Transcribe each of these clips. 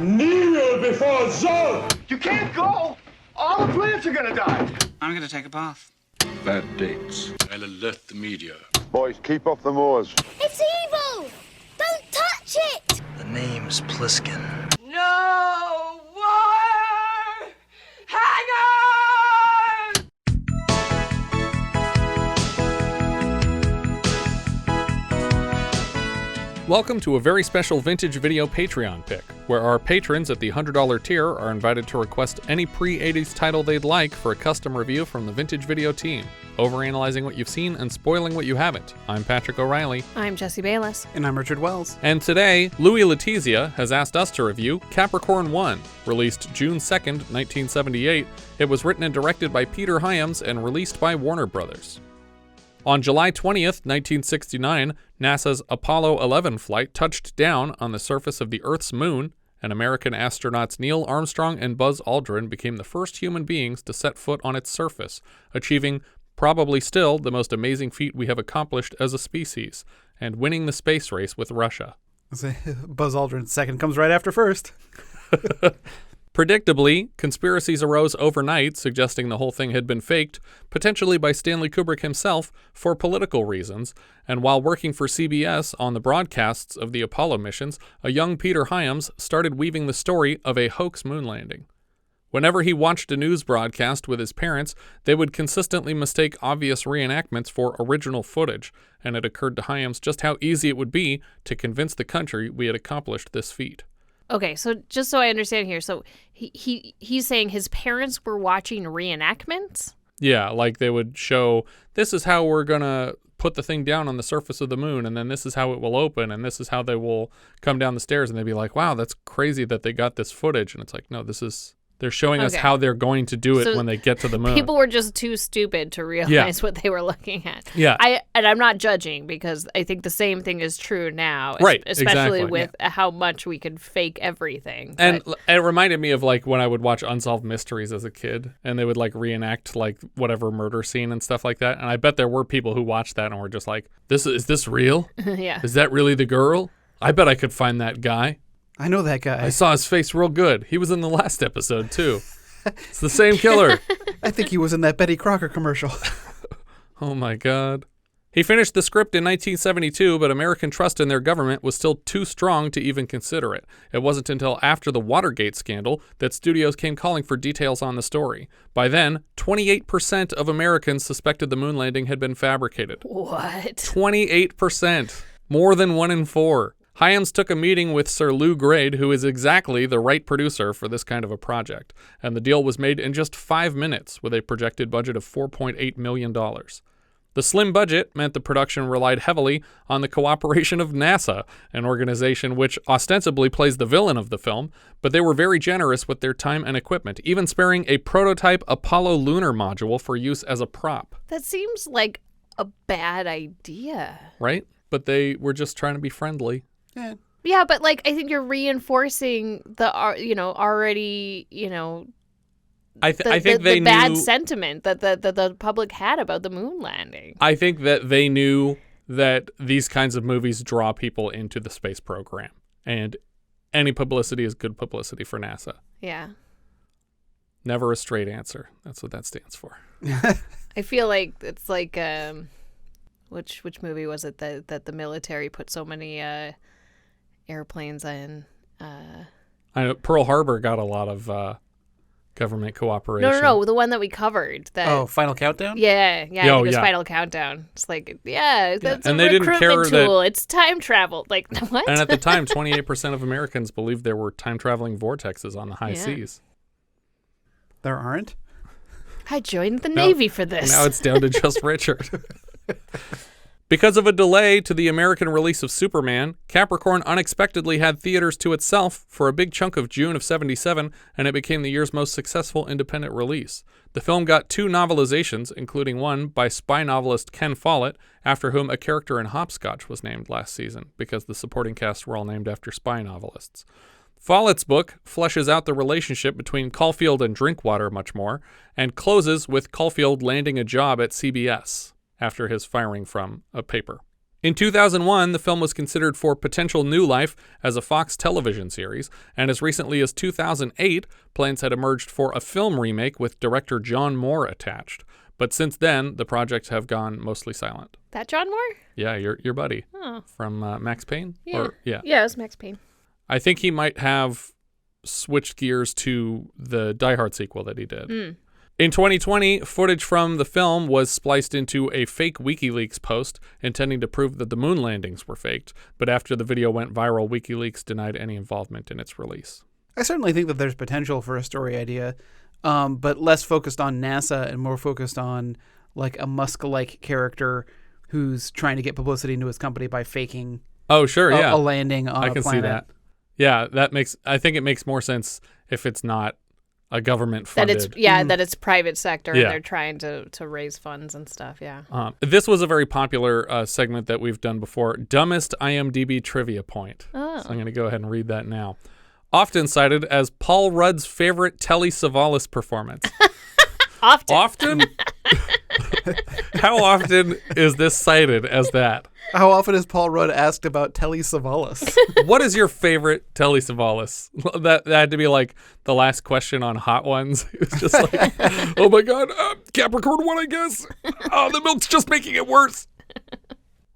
Kneel before Zod! You can't go! All the plants are gonna die! I'm gonna take a bath. Bad dates. I'll alert the media. Boys, keep off the moors. It's evil! Don't touch it! The name's Pliskin. No more hangers! Welcome to a very special Vintage Video Patreon pick, where our patrons at the $100 tier are invited to request any pre-80s title they'd like for a custom review from the Vintage Video team, overanalyzing what you've seen and spoiling what you haven't. I'm Patrick O'Reilly. I'm Jesse Bayless. And I'm Richard Wells. And today, Louis Letizia has asked us to review Capricorn One, released June 2nd, 1978. It was written and directed by Peter Hyams and released by Warner Brothers. On July 20th, 1969, NASA's Apollo 11 flight touched down on the surface of the Earth's moon, and American astronauts Neil Armstrong and Buzz Aldrin became the first human beings to set foot on its surface, achieving probably still the most amazing feat we have accomplished as a species, and winning the space race with Russia. Buzz Aldrin's second comes right after first. Predictably, conspiracies arose overnight suggesting the whole thing had been faked, potentially by Stanley Kubrick himself, for political reasons, and while working for CBS on the broadcasts of the Apollo missions, a young Peter Hyams started weaving the story of a hoax moon landing. Whenever he watched a news broadcast with his parents, they would consistently mistake obvious reenactments for original footage, and it occurred to Hyams just how easy it would be to convince the country we had accomplished this feat. Okay, so just so I understand here, so he's saying his parents were watching reenactments? Yeah, like they would show, this is how we're going to put the thing down on the surface of the moon, and then this is how it will open, and this is how they will come down the stairs, and they'd be like, wow, that's crazy that they got this footage. And it's like, no, they're showing us how they're going to do it when they get to the moon. People were just too stupid to realize what they were looking at. Yeah. I'm not judging, because I think the same thing is true now. Right, especially exactly. with how much we could fake everything. And it reminded me of like when I would watch Unsolved Mysteries as a kid, and they would like reenact like whatever murder scene and stuff like that. And I bet there were people who watched that and were just like, is this real? Yeah. Is that really the girl? I bet I could find that guy. I know that guy. I saw his face real good. He was in the last episode, too. It's the same killer. I think he was in that Betty Crocker commercial. Oh, my God. He finished the script in 1972, but American trust in their government was still too strong to even consider it. It wasn't until after the Watergate scandal that studios came calling for details on the story. By then, 28% of Americans suspected the moon landing had been fabricated. What? 28%. More than 1 in 4. Hyams took a meeting with Sir Lou Grade, who is exactly the right producer for this kind of a project, and the deal was made in just 5 minutes with a projected budget of $4.8 million. The slim budget meant the production relied heavily on the cooperation of NASA, an organization which ostensibly plays the villain of the film, but they were very generous with their time and equipment, even sparing a prototype Apollo lunar module for use as a prop. That seems like a bad idea. Right? But they were just trying to be friendly. Yeah, but like I think you're reinforcing the already I think they the bad knew, sentiment that the public had about the moon landing. I think that they knew that these kinds of movies draw people into the space program, and any publicity is good publicity for NASA. Yeah. Never a straight answer. That's what that stands for. I feel like it's like which movie was it that the military put so many airplanes in? I know Pearl Harbor got a lot of government cooperation. No, the one that we covered. Final Countdown? Yeah, I think it was Final Countdown. It's like, that's and a they didn't recruitment care tool. It's time travel. Like, what? And at the time, 28% of Americans believed there were time-traveling vortexes on the high seas. There aren't? I joined the Navy for this. Now it's down to just Richard. Because of a delay to the American release of Superman, Capricorn unexpectedly had theaters to itself for a big chunk of June of '77, and it became the year's most successful independent release. The film got 2 novelizations, including one by spy novelist Ken Follett, after whom a character in Hopscotch was named last season, because the supporting cast were all named after spy novelists. Follett's book fleshes out the relationship between Caulfield and Drinkwater much more, and closes with Caulfield landing a job at CBS after his firing from a paper. In 2001, the film was considered for potential new life as a Fox television series, and as recently as 2008, plans had emerged for a film remake with director John Moore attached. But since then, the projects have gone mostly silent. That John Moore? Yeah, your buddy. Oh. From Max Payne? Yeah. Yeah, it was Max Payne. I think he might have switched gears to the Die Hard sequel that he did. In 2020, footage from the film was spliced into a fake WikiLeaks post intending to prove that the moon landings were faked, but after the video went viral, WikiLeaks denied any involvement in its release. I certainly think that there's potential for a story idea, but less focused on NASA and more focused on like a Musk-like character who's trying to get publicity into his company by faking a landing on a planet. I can see that. Yeah, I think it makes more sense if it's not a government funded. That it's private sector and they're trying to raise funds and stuff. Yeah. This was a very popular segment that we've done before. Dumbest IMDb trivia point. Oh. So I'm going to go ahead and read that now. Often cited as Paul Rudd's favorite Telly Savalas performance. Often? How often is this cited as that? How often is Paul Rudd asked about Telly Savalas? What is your favorite Telly Savalas? That had to be like the last question on Hot Ones. It was just like, oh my God, Capricorn One, I guess. Oh, the milk's just making it worse.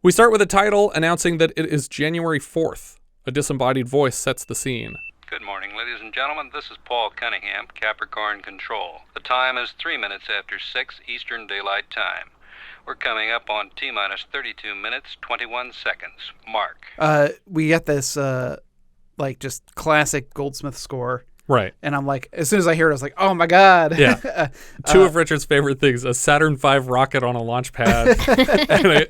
We start with a title announcing that it is January 4th. A disembodied voice sets the scene. Good morning, ladies and gentlemen. This is Paul Cunningham, Capricorn Control. The time is 3 minutes after 6 Eastern Daylight Time. We're coming up on T-minus 32 minutes, 21 seconds. Mark. We get this, just classic Goldsmith score. Right. And I'm like, as soon as I hear it, I was like, oh my God. Yeah. Two of Richard's favorite things, a Saturn V rocket on a launch pad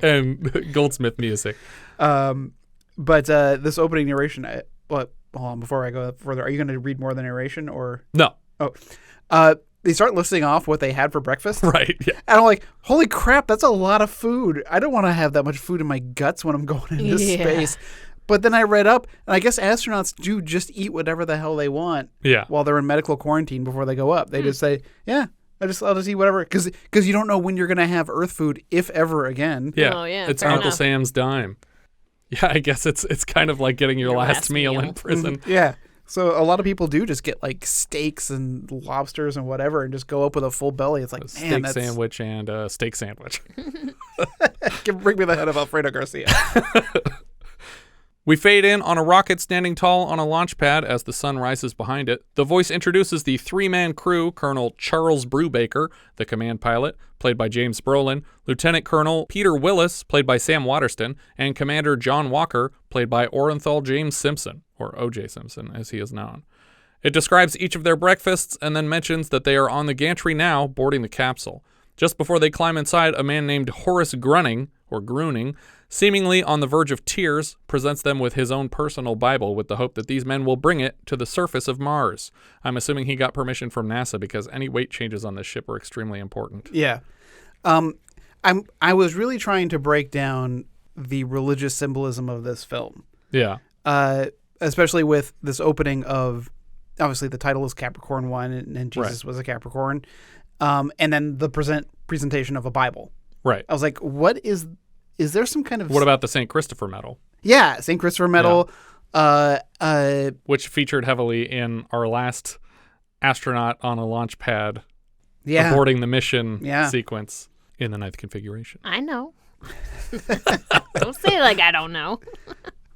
and Goldsmith music. But this opening narration, hold on, before I go further, are you going to read more of the narration or? No. Oh. They start listing off what they had for breakfast. Right, yeah. And I'm like, holy crap, that's a lot of food. I don't want to have that much food in my guts when I'm going into space. But then I read up, and I guess astronauts do just eat whatever the hell they want while they're in medical quarantine before they go up. They just say, I'll just eat whatever. Because you don't know when you're going to have Earth food, if ever again. Yeah, oh, yeah, it's Uncle Sam's dime. Yeah, I guess it's kind of like getting your last meal in prison. Yeah. So a lot of people do just get like steaks and lobsters and whatever and just go up with a full belly. It's like, a steak sandwich and a steak sandwich. Bring me the head of Alfredo Garcia. We fade in on a rocket standing tall on a launch pad as the sun rises behind it. The voice introduces the three-man crew, Colonel Charles Brubaker, the command pilot, played by James Brolin, Lieutenant Colonel Peter Willis, played by Sam Waterston, and Commander John Walker, played by Orenthal James Simpson, or O.J. Simpson, as he is known. It describes each of their breakfasts and then mentions that they are on the gantry now, boarding the capsule. Just before they climb inside, a man named Horace Grunning, or Gruning, seemingly on the verge of tears, presents them with his own personal Bible with the hope that these men will bring it to the surface of Mars. I'm assuming he got permission from NASA because any weight changes on this ship are extremely important. Yeah. I was really trying to break down the religious symbolism of this film. Yeah. Especially with this opening of, obviously the title is Capricorn One and Jesus was a Capricorn. And then the presentation of a Bible. Right. I was like, what is there some kind of... What about the St. Christopher medal? Yeah, St. Christopher medal. Yeah. Which featured heavily in our last astronaut on a launch pad aborting the mission sequence in the 9th configuration. I know. Don't say it like I don't know.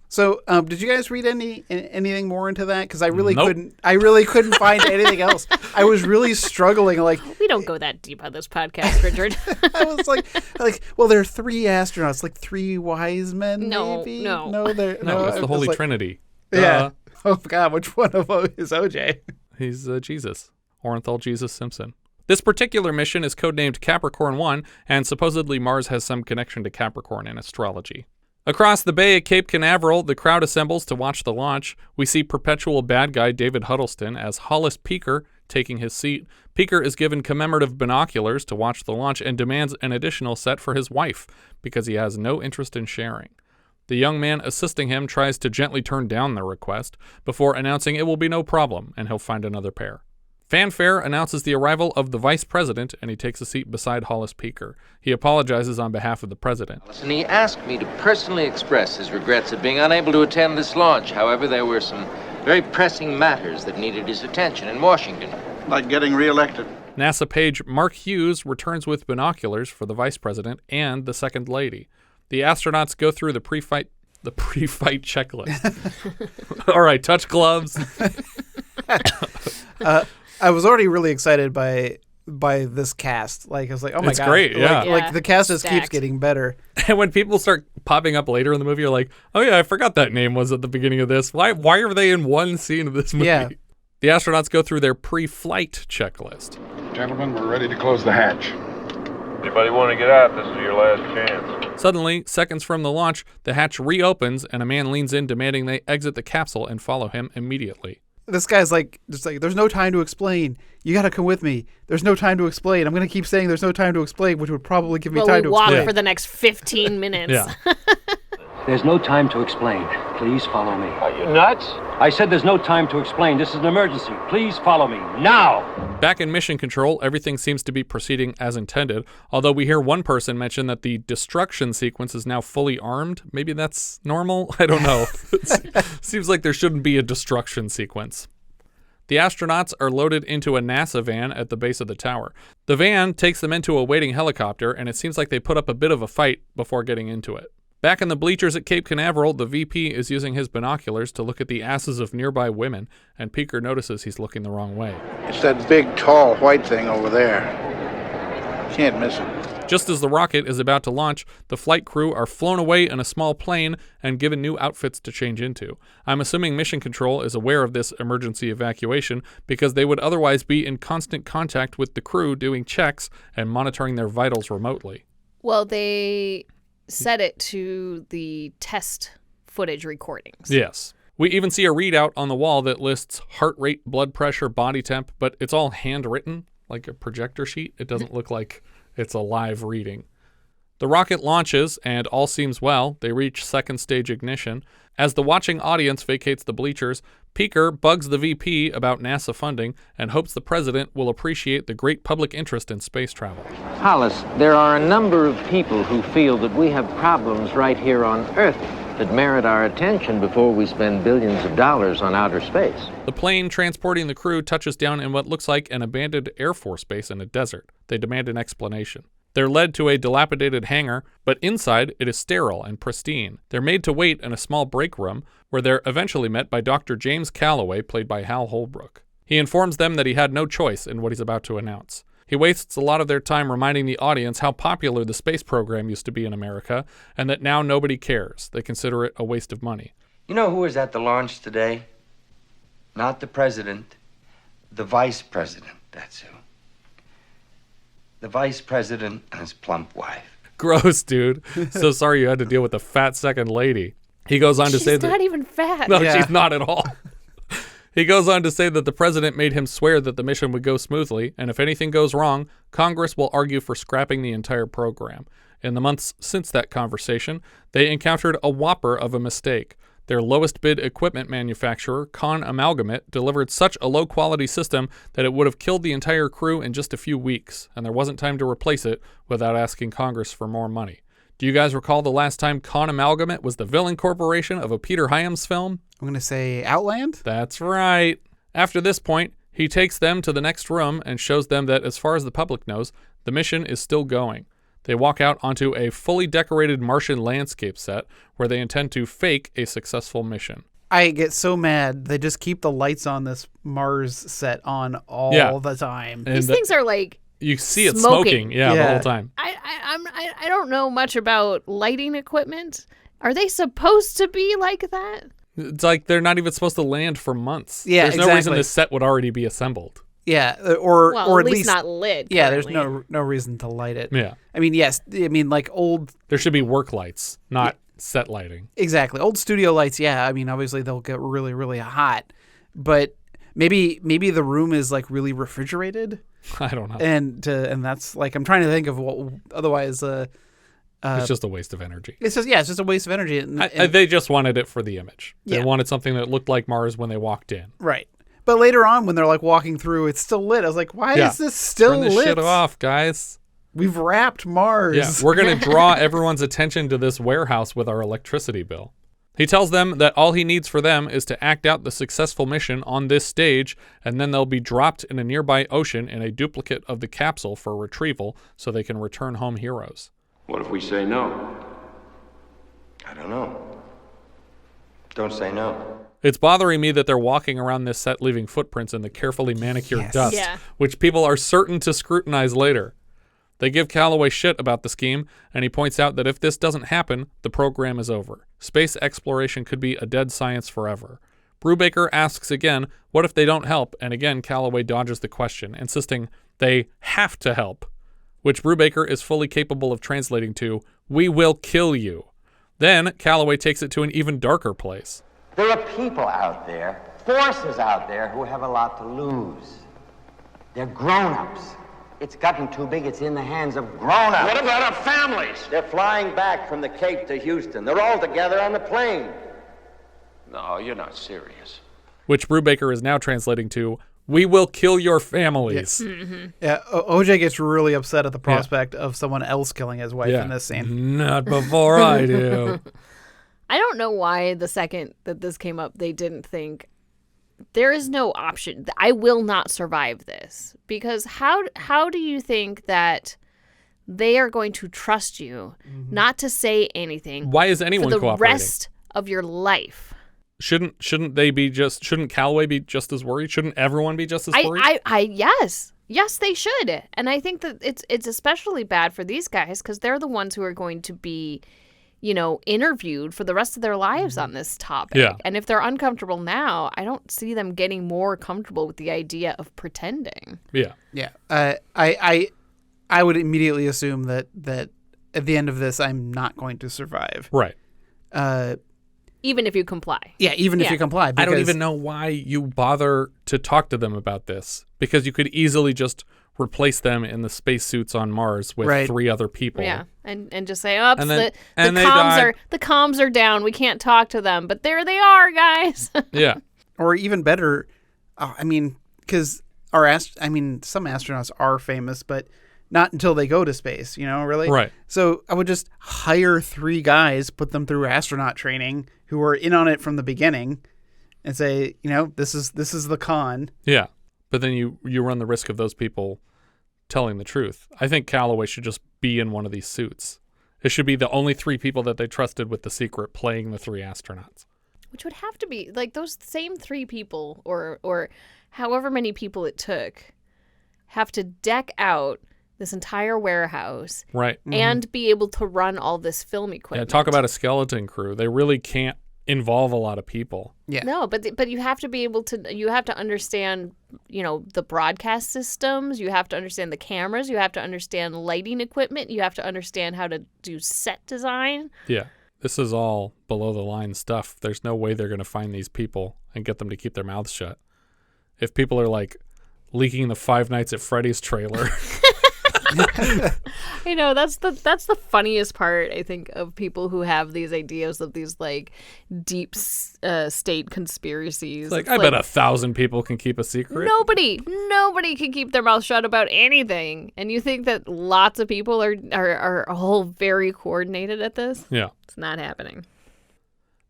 So, did you guys read anything more into that? Because I really couldn't. I really couldn't find anything else. I was really struggling. Like, we don't go that deep on this podcast, Richard. I was like, well, there are 3 astronauts, like 3 wise men. Maybe? No, it's the Holy Trinity. Yeah. Oh God, which one of them is OJ? He's Jesus, Orenthal Jesus Simpson. This particular mission is codenamed Capricorn One, and supposedly Mars has some connection to Capricorn in astrology. Across the bay at Cape Canaveral, the crowd assembles to watch the launch. We see perpetual bad guy David Huddleston as Hollis Peaker taking his seat. Peaker is given commemorative binoculars to watch the launch and demands an additional set for his wife because he has no interest in sharing. The young man assisting him tries to gently turn down the request before announcing it will be no problem and he'll find another pair. Fanfare announces the arrival of the vice president, and he takes a seat beside Hollis Peaker. He apologizes on behalf of the president. And he asked me to personally express his regrets at being unable to attend this launch. However, there were some very pressing matters that needed his attention in Washington. Like getting reelected. NASA page Mark Hughes returns with binoculars for the vice president and the second lady. The astronauts go through the pre-fight checklist. All right, touch gloves. I was already really excited by this cast. Like, I was like, oh my god, it's great. Yeah. Like the cast just Stacked. keeps getting better. And when people start popping up later in the movie, you're like, oh yeah, I forgot that name was at the beginning of this. Why are they in one scene of this movie? Yeah. The astronauts go through their pre-flight checklist. Gentlemen, we're ready to close the hatch. Anybody want to get out? This is your last chance. Suddenly, seconds from the launch, the hatch reopens and a man leans in demanding they exit the capsule and follow him immediately. This guy's like, there's no time to explain. You got to come with me. There's no time to explain. I'm going to keep saying there's no time to explain, which would probably give me time to explain. Well, we walk for the next 15 minutes. Yeah. There's no time to explain. Please follow me. Are you nuts? I said there's no time to explain. This is an emergency. Please follow me now. Back in Mission Control, everything seems to be proceeding as intended, although we hear one person mention that the destruction sequence is now fully armed. Maybe that's normal? I don't know. Seems like there shouldn't be a destruction sequence. The astronauts are loaded into a NASA van at the base of the tower. The van takes them into a waiting helicopter, and it seems like they put up a bit of a fight before getting into it. Back in the bleachers at Cape Canaveral, the VP is using his binoculars to look at the asses of nearby women, and Peaker notices he's looking the wrong way. It's that big, tall, white thing over there. Can't miss it. Just as the rocket is about to launch, the flight crew are flown away in a small plane and given new outfits to change into. I'm assuming Mission Control is aware of this emergency evacuation because they would otherwise be in constant contact with the crew doing checks and monitoring their vitals remotely. Well, they set it to the test footage recordings. Yes. We even see a readout on the wall that lists heart rate, blood pressure, body temp, but it's all handwritten, like a projector sheet. It doesn't look like it's a live reading. The rocket launches, and all seems well. They reach second stage ignition. As the watching audience vacates the bleachers, Peaker bugs the VP about NASA funding and hopes the president will appreciate the great public interest in space travel. Hollis, there are a number of people who feel that we have problems right here on Earth that merit our attention before we spend billions of dollars on outer space. The plane transporting the crew touches down in what looks like an abandoned Air Force base in a desert. They demand an explanation. They're led to a dilapidated hangar, but inside it is sterile and pristine. They're made to wait in a small break room, where they're eventually met by Dr. James Kelloway, played by Hal Holbrook. He informs them that he had no choice in what he's about to announce. He wastes a lot of their time reminding the audience how popular the space program used to be in America, and that now nobody cares. They consider it a waste of money. You know who was at the launch today? Not the president, the vice president, that's who. The vice president and his plump wife. Gross, dude. So sorry you had to deal with the fat second lady. He goes on to say that... She's not even fat. No, she's not at all. He goes on to say that the president made him swear that the mission would go smoothly, and if anything goes wrong, Congress will argue for scrapping the entire program. In the months since that conversation, they encountered a whopper of a mistake. Their lowest bid equipment manufacturer, Con Amalgamate, delivered such a low-quality system that it would have killed the entire crew in just a few weeks, and there wasn't time to replace it without asking Congress for more money. Do you guys recall the last time Con Amalgamate was the villain corporation of a Peter Hyams film? I'm going to say Outland? That's right. After this point, he takes them to the next room and shows them that as far as the public knows, the mission is still going. They walk out onto a fully decorated Martian landscape set where they intend to fake a successful mission. I get so mad. They just keep the lights on this Mars set on all the time. These things are like you see it smoking the whole time. I don't know much about lighting equipment. Are they supposed to be like that? It's like they're not even supposed to land for months. Yeah, There's no reason this set would already be assembled. Yeah, or at least not lit. Yeah, currently. there's no reason to light it. Yeah. I mean, yes. I mean, like old... There should be work lights, not set lighting. Exactly. Old studio lights, yeah. I mean, obviously they'll get really, really hot. But maybe the room is like really refrigerated. I don't know. And that's like, I'm trying to think of what otherwise... it's just a waste of energy. It's just a waste of energy. They just wanted it for the image. They Yeah. wanted something that looked like Mars when they walked in. Right. But later on, when they're like walking through, it's still lit. I was like, why is this still lit? Turn this shit off, guys. We've wrapped Mars. Yeah, we're going to draw everyone's attention to this warehouse with our electricity bill. He tells them that all he needs for them is to act out the successful mission on this stage, and then they'll be dropped in a nearby ocean in a duplicate of the capsule for retrieval so they can return home heroes. What if we say no? I don't know. Don't say no. It's bothering me that they're walking around this set leaving footprints in the carefully manicured dust, which people are certain to scrutinize later. They give Kelloway shit about the scheme, and he points out that if this doesn't happen, the program is over. Space exploration could be a dead science forever. Brubaker asks again, what if they don't help? And again, Kelloway dodges the question, insisting they have to help, which Brubaker is fully capable of translating to, we will kill you. Then Kelloway takes it to an even darker place. There are people out there, forces out there, who have a lot to lose. They're grown-ups. It's gotten too big. It's in the hands of grown-ups. What about our families? They're flying back from the Cape to Houston. They're all together on the plane. No, you're not serious. Which Brubaker is now translating to, we will kill your families. Yeah, OJ gets really upset at the prospect of someone else killing his wife in this scene. Not before I do. I don't know why the second that this came up, they didn't think, there is no option. I will not survive this. Because how do you think that they are going to trust you not to say anything? Why is anyone for the cooperating? rest of your life? Shouldn't Kelloway be just as worried? Shouldn't everyone be just as worried? Yes, they should. And I think that it's especially bad for these guys because they're the ones who are going to be, interviewed for the rest of their lives on this topic. Yeah. And if they're uncomfortable now, I don't see them getting more comfortable with the idea of pretending. Yeah. Yeah. I would immediately assume that at the end of this, I'm not going to survive. Right. Even if you comply. Yeah, even if you comply. I don't even know why you bother to talk to them about this, because you could easily just replace them in the spacesuits on Mars with 3 other people. Yeah, and just say, oops, the comms are down. We can't talk to them, but there they are, guys. Yeah. Or even better, because some astronauts are famous, but not until they go to space, really? Right. So I would just hire 3 guys, put them through astronaut training who are in on it from the beginning and say, this is the con. Yeah. But then you run the risk of those people telling the truth. I think Kelloway should just be in one of these suits. It should be the only 3 people that they trusted with the secret playing the 3 astronauts. Which would have to be, like, those same 3 people or however many people it took have to deck out this entire warehouse, right, and be able to run all this film equipment. Yeah, talk about a skeleton crew. They really can't involve a lot of people. Yeah. No, but you have to be able to. You have to understand, the broadcast systems. You have to understand the cameras. You have to understand lighting equipment. You have to understand how to do set design. Yeah, this is all below the line stuff. There's no way they're going to find these people and get them to keep their mouths shut. If people are like leaking the Five Nights at Freddy's trailer. I know that's the funniest part, I think, of people who have these ideas of these like deep state conspiracies. It's I bet 1,000 people can keep a secret. Nobody can keep their mouth shut about anything. And you think that lots of people are all very coordinated at this? Yeah, it's not happening.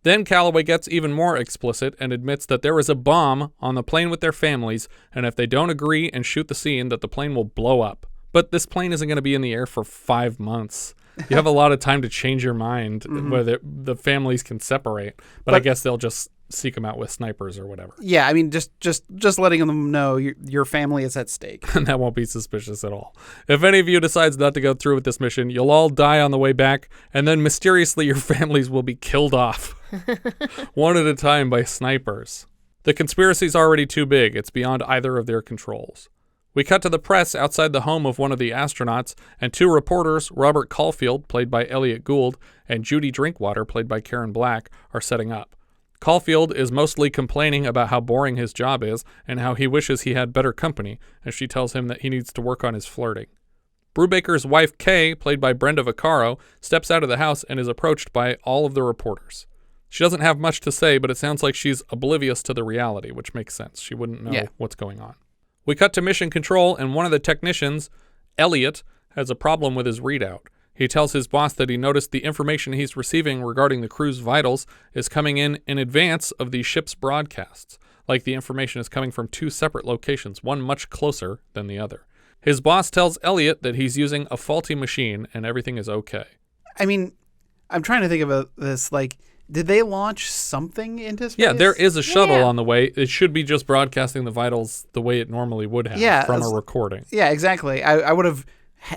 Then Kelloway gets even more explicit and admits that there is a bomb on the plane with their families, and if they don't agree and shoot the scene, that the plane will blow up. But this plane isn't going to be in the air for 5 months. You have a lot of time to change your mind where the families can separate. But I guess they'll just seek them out with snipers or whatever. Yeah, I mean, just letting them know your family is at stake. And that won't be suspicious at all. If any of you decides not to go through with this mission, you'll all die on the way back, and then mysteriously your families will be killed off. One at a time by snipers. The conspiracy's already too big. It's beyond either of their controls. We cut to the press outside the home of one of the astronauts, and 2 reporters, Robert Caulfield, played by Elliott Gould, and Judy Drinkwater, played by Karen Black, are setting up. Caulfield is mostly complaining about how boring his job is and how he wishes he had better company, as she tells him that he needs to work on his flirting. Brubaker's wife, Kay, played by Brenda Vaccaro, steps out of the house and is approached by all of the reporters. She doesn't have much to say, but it sounds like she's oblivious to the reality, which makes sense. She wouldn't know what's going on. We cut to Mission Control, and one of the technicians, Elliott, has a problem with his readout. He tells his boss that he noticed the information he's receiving regarding the crew's vitals is coming in advance of the ship's broadcasts, like the information is coming from 2 separate locations, one much closer than the other. His boss tells Elliott that he's using a faulty machine and everything is okay. I mean, I'm trying to think of this, like, did they launch something into space? Yeah, there is a shuttle on the way. It should be just broadcasting the vitals the way it normally would have from a recording. Yeah, exactly. I would have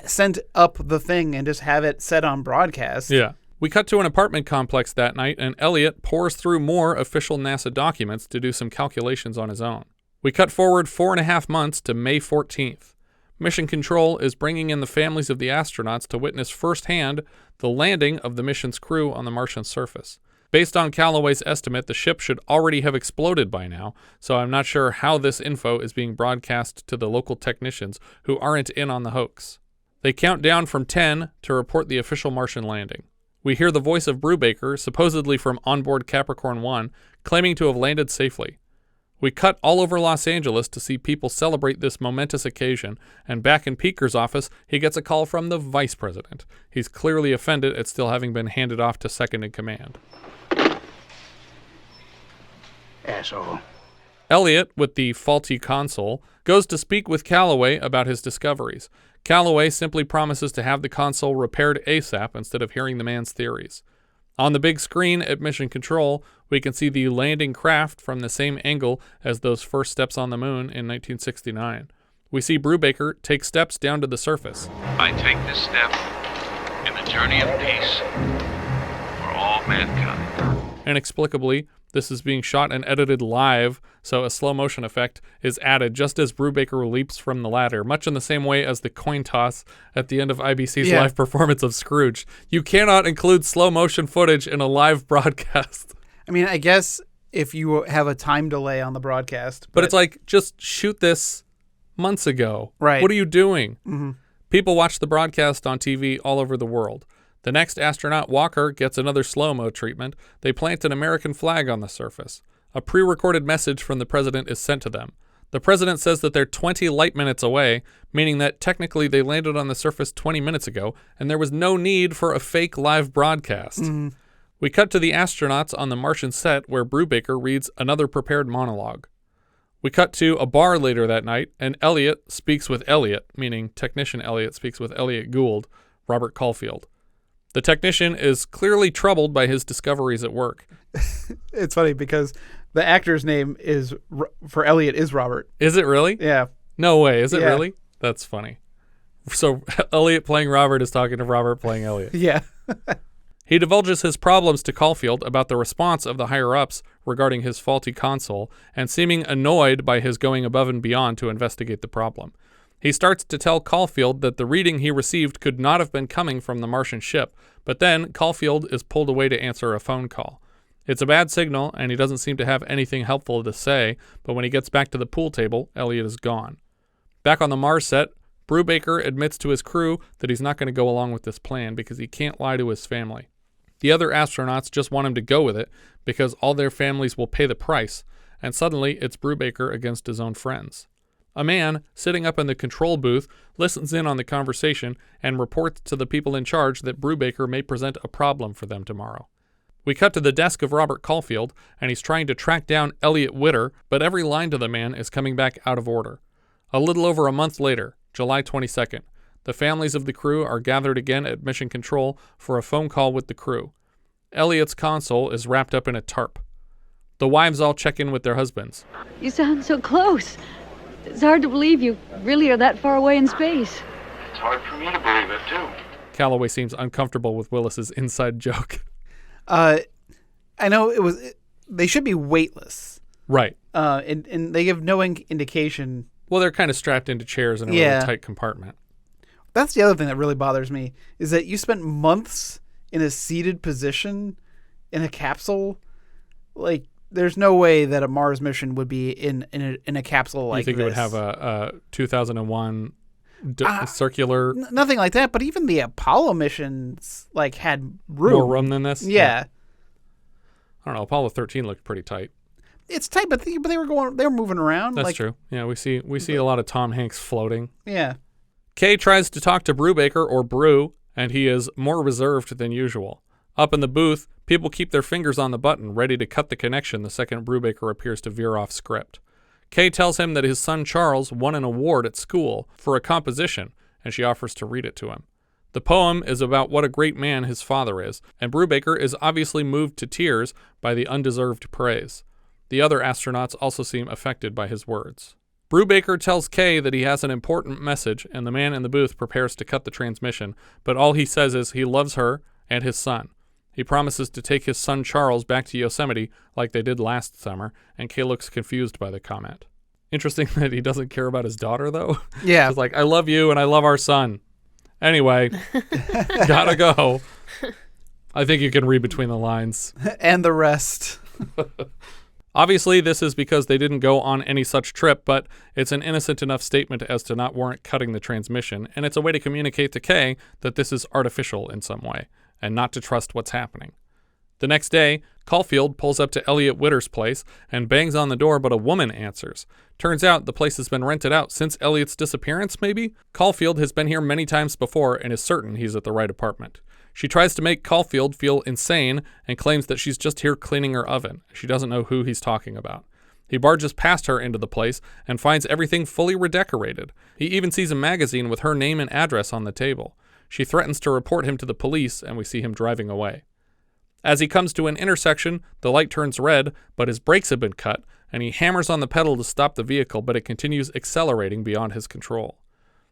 sent up the thing and just have it set on broadcast. Yeah. We cut to an apartment complex that night, and Elliott pours through more official NASA documents to do some calculations on his own. We cut forward 4.5 months to May 14th. Mission Control is bringing in the families of the astronauts to witness firsthand the landing of the mission's crew on the Martian surface. Based on Kelloway's estimate, the ship should already have exploded by now, so I'm not sure how this info is being broadcast to the local technicians who aren't in on the hoax. They count down from 10 to report the official Martian landing. We hear the voice of Brubaker, supposedly from onboard Capricorn One, claiming to have landed safely. We cut all over Los Angeles to see people celebrate this momentous occasion, and back in Peaker's office, he gets a call from the vice president. He's clearly offended at still having been handed off to second in command. Asshole. Elliott, with the faulty console, goes to speak with Kelloway about his discoveries. Kelloway simply promises to have the console repaired ASAP instead of hearing the man's theories. On the big screen at Mission Control, we can see the landing craft from the same angle as those first steps on the moon in 1969. We see Brubaker take steps down to the surface. I take this step in the journey of peace for all mankind. Inexplicably, this is being shot and edited live, so a slow motion effect is added just as Brubaker leaps from the ladder, much in the same way as the coin toss at the end of IBC's live performance of Scrooge. You cannot include slow motion footage in a live broadcast. I mean, I guess if you have a time delay on the broadcast. But it's like, just shoot this months ago. Right. What are you doing? Mm-hmm. People watch the broadcast on TV all over the world. The next astronaut, Walker, gets another slow-mo treatment. They plant an American flag on the surface. A pre-recorded message from the president is sent to them. The president says that they're 20 light minutes away, meaning that technically they landed on the surface 20 minutes ago, and there was no need for a fake live broadcast. Mm-hmm. We cut to the astronauts on the Martian set where Brubaker reads another prepared monologue. We cut to a bar later that night, and Elliott speaks with Elliott, meaning technician Elliott speaks with Elliott Gould, Robert Caulfield. The technician is clearly troubled by his discoveries at work. It's funny because the actor's name for Elliott is Robert. Is it really? Yeah. No way. Is it really? That's funny. So Elliott playing Robert is talking to Robert playing Elliott. Yeah. He divulges his problems to Caulfield about the response of the higher-ups regarding his faulty console and seeming annoyed by his going above and beyond to investigate the problem. He starts to tell Caulfield that the reading he received could not have been coming from the Martian ship, but then Caulfield is pulled away to answer a phone call. It's a bad signal, and he doesn't seem to have anything helpful to say, but when he gets back to the pool table, Elliott is gone. Back on the Mars set, Brubaker admits to his crew that he's not going to go along with this plan because he can't lie to his family. The other astronauts just want him to go with it because all their families will pay the price, and suddenly it's Brubaker against his own friends. A man, sitting up in the control booth, listens in on the conversation and reports to the people in charge that Brubaker may present a problem for them tomorrow. We cut to the desk of Robert Caulfield, and he's trying to track down Elliott Witter, but every line to the man is coming back out of order. A little over a month later, July 22nd, the families of the crew are gathered again at Mission Control for a phone call with the crew. Elliott's console is wrapped up in a tarp. The wives all check in with their husbands. You sound so close. It's hard to believe you really are that far away in space. It's hard for me to believe it, too. Kelloway seems uncomfortable with Willis's inside joke. I know they should be weightless. Right. And they give no indication. Well, they're kind of strapped into chairs in a really tight compartment. That's the other thing that really bothers me, is that you spent months in a seated position in a capsule. Like, there's no way that a Mars mission would be in a capsule like this. You think it would have a 2001 circular? Nothing like that, but even the Apollo missions had room. More room than this? Yeah. I don't know. Apollo 13 looked pretty tight. It's tight, but they were moving around. That's true. Yeah, we see a lot of Tom Hanks floating. Yeah. Kay tries to talk to Brubaker, or Brew, and he is more reserved than usual. Up in the booth, people keep their fingers on the button, ready to cut the connection the second Brubaker appears to veer off script. Kay tells him that his son Charles won an award at school for a composition, and she offers to read it to him. The poem is about what a great man his father is, and Brubaker is obviously moved to tears by the undeserved praise. The other astronauts also seem affected by his words. Brubaker tells Kay that he has an important message, and the man in the booth prepares to cut the transmission, but all he says is he loves her and his son. He promises to take his son Charles back to Yosemite like they did last summer, and Kay looks confused by the comment. Interesting that he doesn't care about his daughter, though. Yeah. He's like, I love you and I love our son. Anyway, gotta go. I think you can read between the lines. And the rest. Obviously, this is because they didn't go on any such trip, but it's an innocent enough statement as to not warrant cutting the transmission, and it's a way to communicate to Kay that this is artificial in some way, and not to trust what's happening. The next day, Caulfield pulls up to Elliott Witter's place and bangs on the door, but a woman answers. Turns out the place has been rented out since Elliott's disappearance, maybe? Caulfield has been here many times before and is certain he's at the right apartment. She tries to make Caulfield feel insane and claims that she's just here cleaning her oven. She doesn't know who he's talking about. He barges past her into the place and finds everything fully redecorated. He even sees a magazine with her name and address on the table. She threatens to report him to the police, and we see him driving away. As he comes to an intersection, the light turns red, but his brakes have been cut, and he hammers on the pedal to stop the vehicle, but it continues accelerating beyond his control.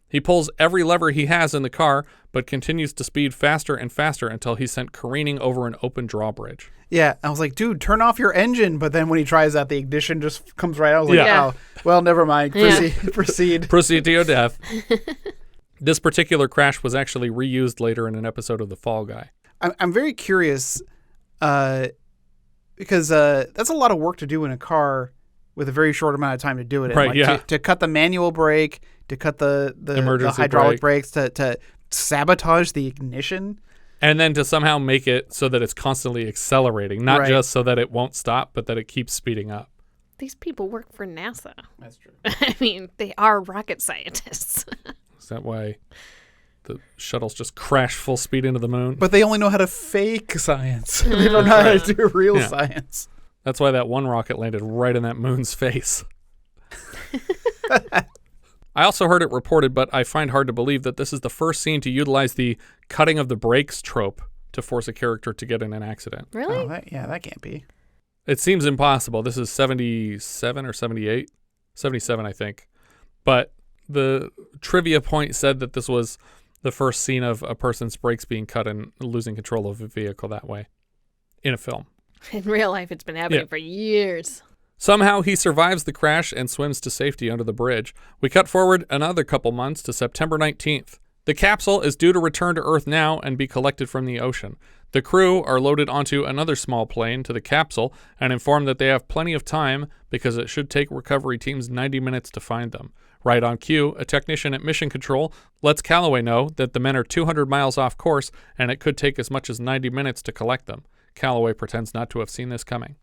He pulls every lever he has in the car, but continues to speed faster and faster until he's sent careening over an open drawbridge. Yeah, I was like, dude, turn off your engine. But then when he tries that, the ignition just comes right out. I was like, oh, well, never mind. Proceed. Proceed to your death. This particular crash was actually reused later in an episode of The Fall Guy. I'm very curious because that's a lot of work to do in a car with a very short amount of time to do it in. Right, like, to cut the manual brake, to cut the hydraulic brakes, to sabotage the ignition. And then to somehow make it so that it's constantly accelerating, not just so that it won't stop, but that it keeps speeding up. These people work for NASA. That's true. I mean, they are rocket scientists. Is that why the shuttles just crash full speed into the moon? But they only know how to fake science. They don't know how to do real science. That's why that one rocket landed right in that moon's face. I also heard it reported, but I find hard to believe that this is the first scene to utilize the cutting of the brakes trope to force a character to get in an accident. Really? Oh, that can't be. It seems impossible. This is 77 or 78? 77, I think. But the trivia point said that this was the first scene of a person's brakes being cut and losing control of a vehicle that way in a film. In real life, it's been happening for years. Somehow he survives the crash and swims to safety under the bridge. We cut forward another couple months to September 19th. The capsule is due to return to Earth now and be collected from the ocean. The crew are loaded onto another small plane to the capsule and informed that they have plenty of time because it should take recovery teams 90 minutes to find them. Right on cue, a technician at Mission Control lets Kelloway know that the men are 200 miles off course and it could take as much as 90 minutes to collect them. Kelloway pretends not to have seen this coming.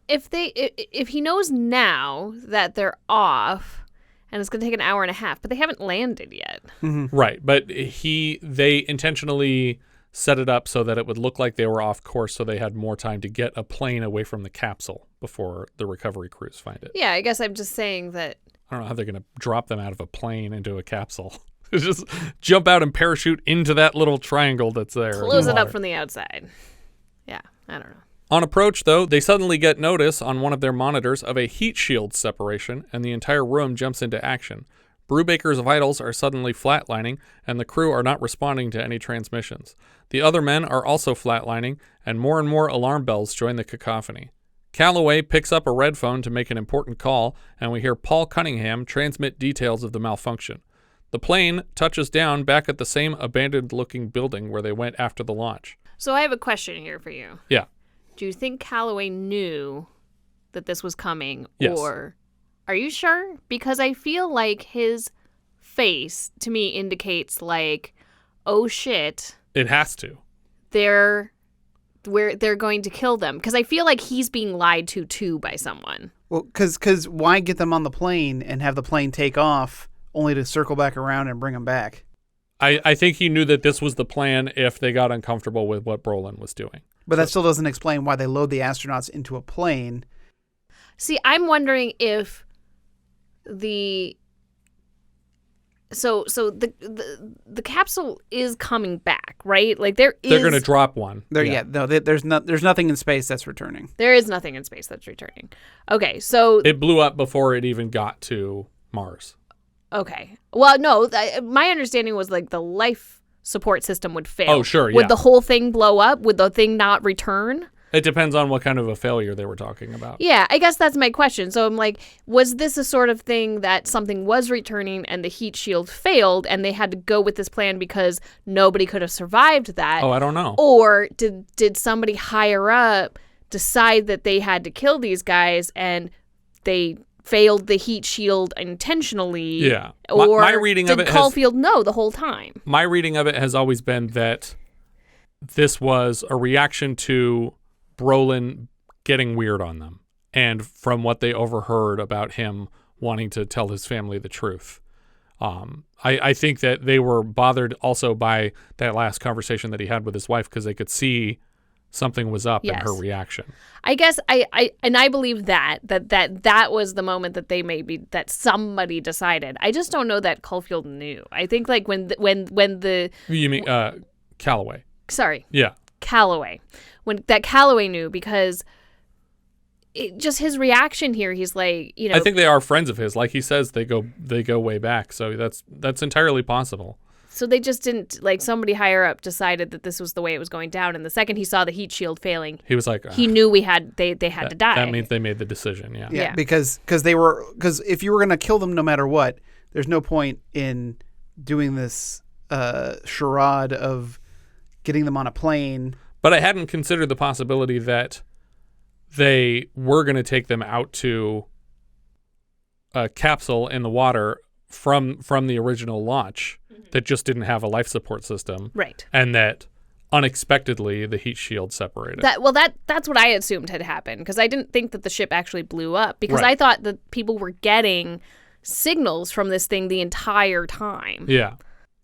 If he knows now that they're off and it's going to take an hour and a half, but they haven't landed yet. Mm-hmm. Right, but they intentionally set it up so that it would look like they were off course so they had more time to get a plane away from the capsule before the recovery crews find it. Yeah, I guess I'm just saying that. I don't know how they're going to drop them out of a plane into a capsule. Just jump out and parachute into that little triangle that's there. Close it up from the outside. Yeah, I don't know. On approach, though, they suddenly get notice on one of their monitors of a heat shield separation, and the entire room jumps into action. Brubaker's vitals are suddenly flatlining, and the crew are not responding to any transmissions. The other men are also flatlining, and more alarm bells join the cacophony. Kelloway picks up a red phone to make an important call, and we hear Paul Cunningham transmit details of the malfunction. The plane touches down back at the same abandoned-looking building where they went after the launch. So I have a question here for you. Yeah. Do you think Kelloway knew that this was coming? Yes. Or are you sure? Because I feel like his face, to me, indicates like, oh shit. It has to. They're where they're going to kill them, because I feel like he's being lied to too by someone. Well, because why get them on the plane and have the plane take off only to circle back around and bring them back? I think he knew that this was the plan if they got uncomfortable with what Brolin was doing. But that still doesn't explain why they load the astronauts into a plane. See, I'm wondering if the capsule is coming back, right? Like they're going to drop one. There's nothing in space that's returning. There is nothing in space that's returning. Okay, so it blew up before it even got to Mars. Okay. Well, no, my understanding was like the life support system would fail. Oh, sure, yeah. Would the whole thing blow up? Would the thing not return? It depends on what kind of a failure they were talking about. Yeah, I guess that's my question. So I'm like, was this a sort of thing that something was returning and the heat shield failed and they had to go with this plan because nobody could have survived that? Oh, I don't know. Or did somebody higher up decide that they had to kill these guys and they failed the heat shield intentionally? Yeah. Or my reading did of it Caulfield know the whole time? My reading of it has always been that this was a reaction to Brolin getting weird on them, and from what they overheard about him wanting to tell his family the truth. I think that they were bothered also by that last conversation that he had with his wife because they could see something was up in her reaction. I guess I believe that was the moment that somebody decided. I just don't know that Caulfield knew. I think like when the You mean Kelloway? Sorry. Yeah. Kelloway. When that Kelloway knew, because just his reaction here, he's like, I think they are friends of his. Like he says, they go way back. So that's entirely possible. So they just didn't, like, somebody higher up decided that this was the way it was going down. And the second he saw the heat shield failing, he was like, he knew they had to die. That means they made the decision. Yeah. Yeah. Because if you were going to kill them no matter what, there's no point in doing this charade of getting them on a plane. But I hadn't considered the possibility that they were going to take them out to a capsule in the water from the original launch that just didn't have a life support system. Right. And that unexpectedly the heat shield separated. That's what I assumed had happened, because I didn't think that the ship actually blew up, because I thought that people were getting signals from this thing the entire time. Yeah.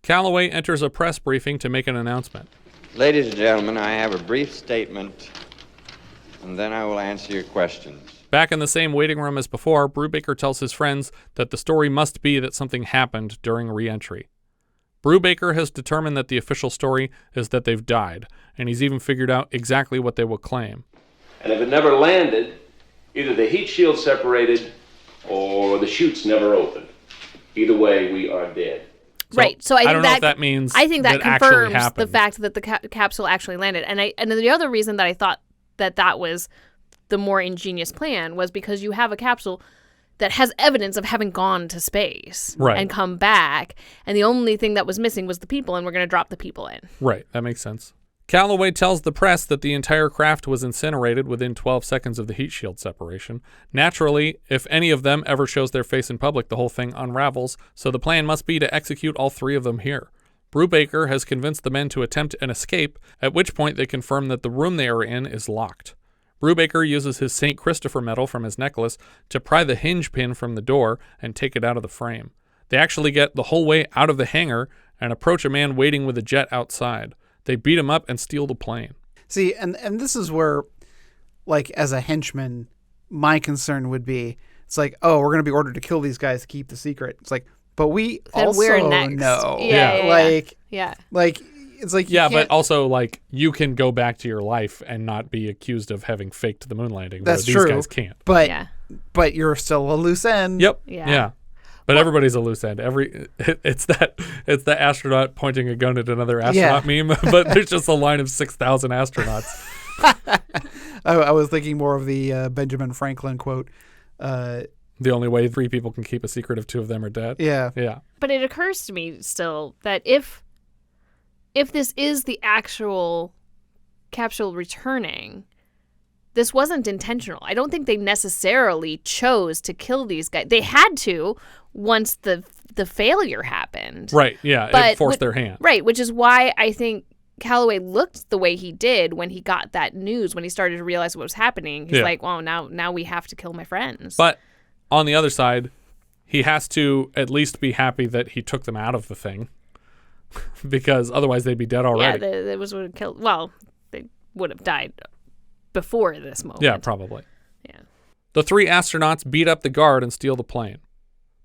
Kelloway enters a press briefing to make an announcement. Ladies and gentlemen, I have a brief statement, and then I will answer your questions. Back in the same waiting room as before, Brubaker tells his friends that the story must be that something happened during re-entry. Brubaker has determined that the official story is that they've died, and he's even figured out exactly what they will claim. And if it never landed, either the heat shield separated or the chutes never opened. Either way, we are dead. Right. So I don't know if that means I think that confirms confirms the fact that the capsule actually landed. And then the other reason that I thought that was the more ingenious plan was because you have a capsule that has evidence of having gone to space and come back, and the only thing that was missing was the people, and we're going to drop the people in. Right. That makes sense. Kelloway tells the press that the entire craft was incinerated within 12 seconds of the heat shield separation. Naturally, if any of them ever shows their face in public, the whole thing unravels, so the plan must be to execute all three of them here. Brubaker has convinced the men to attempt an escape, at which point they confirm that the room they are in is locked. Brubaker uses his St. Christopher medal from his necklace to pry the hinge pin from the door and take it out of the frame. They actually get the whole way out of the hangar and approach a man waiting with a jet outside. They beat him up and steal the plane. See, and this is where, like, as a henchman, my concern would be, it's like, oh, we're going to be ordered to kill these guys to keep the secret. It's like, but we also know. Yeah. Like, it's like, yeah, but also, like, you can go back to your life and not be accused of having faked the moon landing. That's these true. Guys can't. But you're still a loose end. Yep. Yeah. But everybody's a loose end. It's the astronaut pointing a gun at another astronaut meme, but there's just a line of 6,000 astronauts. I was thinking more of the Benjamin Franklin quote. The only way 3 people can keep a secret if 2 of them are dead. Yeah. Yeah. But it occurs to me still that if this is the actual capsule returning, this wasn't intentional. I don't think they necessarily chose to kill these guys. They had to once the failure happened. Right, yeah. It forced their hand. Right, which is why I think Kelloway looked the way he did when he got that news, when he started to realize what was happening. He's like, well, now we have to kill my friends. But on the other side, he has to at least be happy that he took them out of the thing, because otherwise they'd be dead already. Yeah, they would have killed. Well, they would have died before this moment. Yeah, probably. Yeah. The 3 astronauts beat up the guard and steal the plane.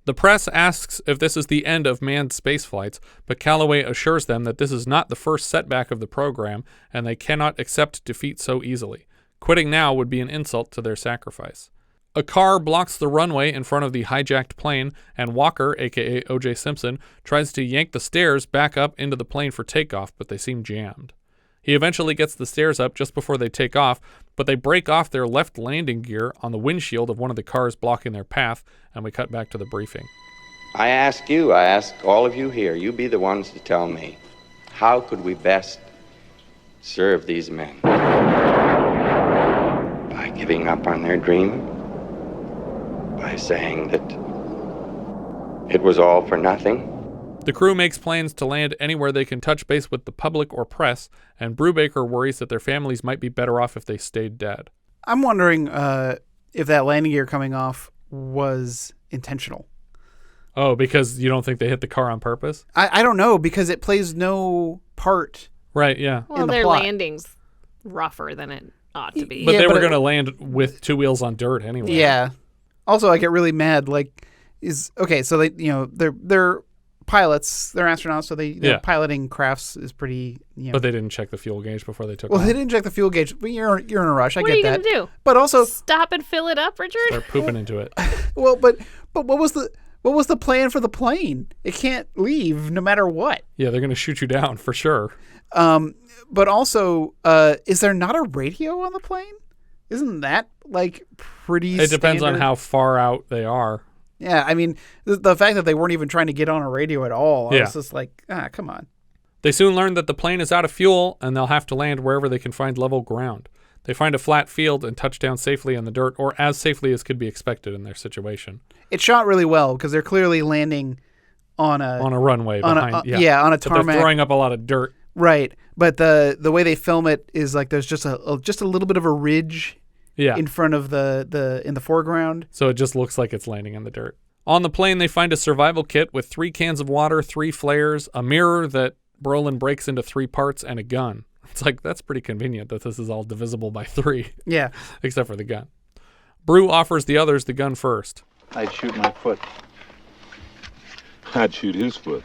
The press asks if this is the end of manned space flights, but Kelloway assures them that this is not the first setback of the program, and they cannot accept defeat so easily. Quitting now would be an insult to their sacrifice. A car blocks the runway in front of the hijacked plane, and Walker, aka O.J. Simpson, tries to yank the stairs back up into the plane for takeoff, but they seem jammed. He eventually gets the stairs up just before they take off, but they break off their left landing gear on the windshield of one of the cars blocking their path, and we cut back to the briefing. I ask all of you here, you be the ones to tell me, how could we best serve these men? By giving up on their dream? By saying that it was all for nothing? The crew makes plans to land anywhere they can touch base with the public or press, and Brubaker worries that their families might be better off if they stayed dead. I'm wondering if that landing gear coming off was intentional. Oh, because you don't think they hit the car on purpose? I don't know, because it plays no part. Right, yeah. Well, their landing's rougher than it ought to be. But they were going to land with 2 wheels on dirt anyway. Yeah. Also, I get really mad. So they're pilots, they're astronauts, so piloting crafts is pretty. But they didn't check the fuel gauge before they took off. off. They didn't check the fuel gauge. But you're in a rush. I get that. What are you gonna do? But also stop and fill it up, Richard. Start pooping into it. Well, but what was the plan for the plane? It can't leave no matter what. Yeah, they're gonna shoot you down for sure. But also, is there not a radio on the plane? Isn't that pretty? It depends standard? on how far out they are. Yeah, I mean, the fact that they weren't even trying to get on a radio at all, I was just like, come on. They soon learn that the plane is out of fuel, and they'll have to land wherever they can find level ground. They find a flat field and touch down safely in the dirt, or as safely as could be expected in their situation. It's shot really well, because they're clearly landing on a runway behind. on a tarmac. But they're throwing up a lot of dirt. Right, but the way they film it is there's just a little bit of a ridge. Yeah. In front of in the foreground. So it just looks like it's landing in the dirt. On the plane, they find a survival kit with 3 cans of water, 3 flares, a mirror that Brolin breaks into 3 parts, and a gun. It's that's pretty convenient that this is all divisible by 3. Yeah. Except for the gun. Brew offers the others the gun first. I'd shoot my foot. I'd shoot his foot.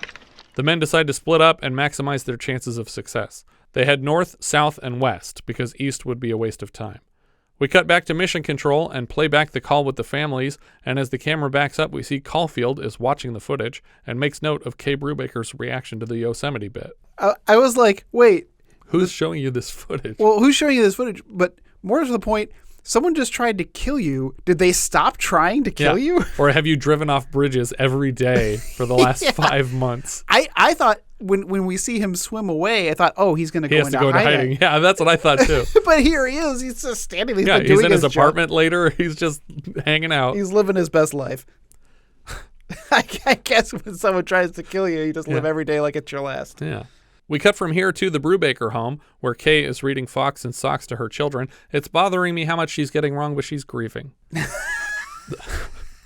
The men decide to split up and maximize their chances of success. They head north, south, and west, because east would be a waste of time. We cut back to mission control and play back the call with the families, and as the camera backs up, we see Caulfield is watching the footage and makes note of Kay Brubaker's reaction to the Yosemite bit. I was like, wait. Who's showing you this footage? Well, who's showing you this footage? But more to the point, someone just tried to kill you. Did they stop trying to kill you? Or have you driven off bridges every day for the last 5 months? I thought when we see him swim away, I thought, oh, he's going to go into hiding. Yeah, that's what I thought too. But here he is. He's just standing there. He's in his apartment later. He's just hanging out. He's living his best life. I guess when someone tries to kill you, you just live every day like it's your last. Yeah. We cut from here to the Brubaker home, where Kay is reading Fox and Socks to her children. It's bothering me how much she's getting wrong, but she's grieving.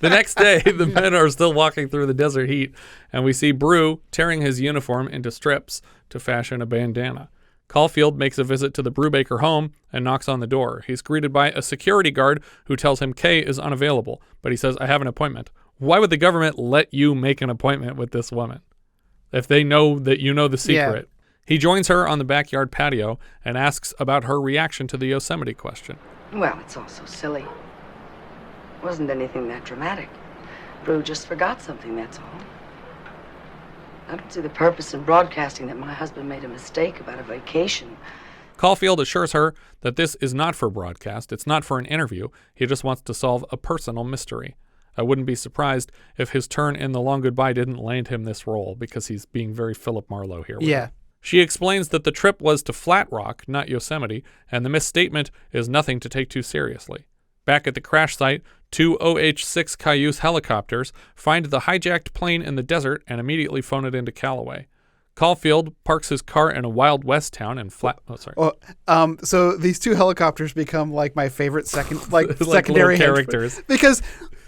The next day, the men are still walking through the desert heat, and we see Brew tearing his uniform into strips to fashion a bandana. Caulfield makes a visit to the Brubaker home and knocks on the door. He's greeted by a security guard who tells him Kay is unavailable, but he says, I have an appointment. Why would the government let you make an appointment with this woman if they know that you know the secret? Yeah. He joins her on the backyard patio and asks about her reaction to the Yosemite question. Well, it's all so silly. Wasn't anything that dramatic. Brew just forgot something, that's all. I don't see the purpose in broadcasting that my husband made a mistake about a vacation. Caulfield assures her that this is not for broadcast. It's not for an interview. He just wants to solve a personal mystery. I wouldn't be surprised if his turn in The Long Goodbye didn't land him this role, because he's being very Philip Marlowe here. Yeah. She explains that the trip was to Flat Rock, not Yosemite, and the misstatement is nothing to take too seriously. Back at the crash site, 2 OH-6 Cayuse helicopters find the hijacked plane in the desert and immediately phone it into Kelloway. Caulfield parks his car in a Wild West town and so these two helicopters become like my favorite secondary characters because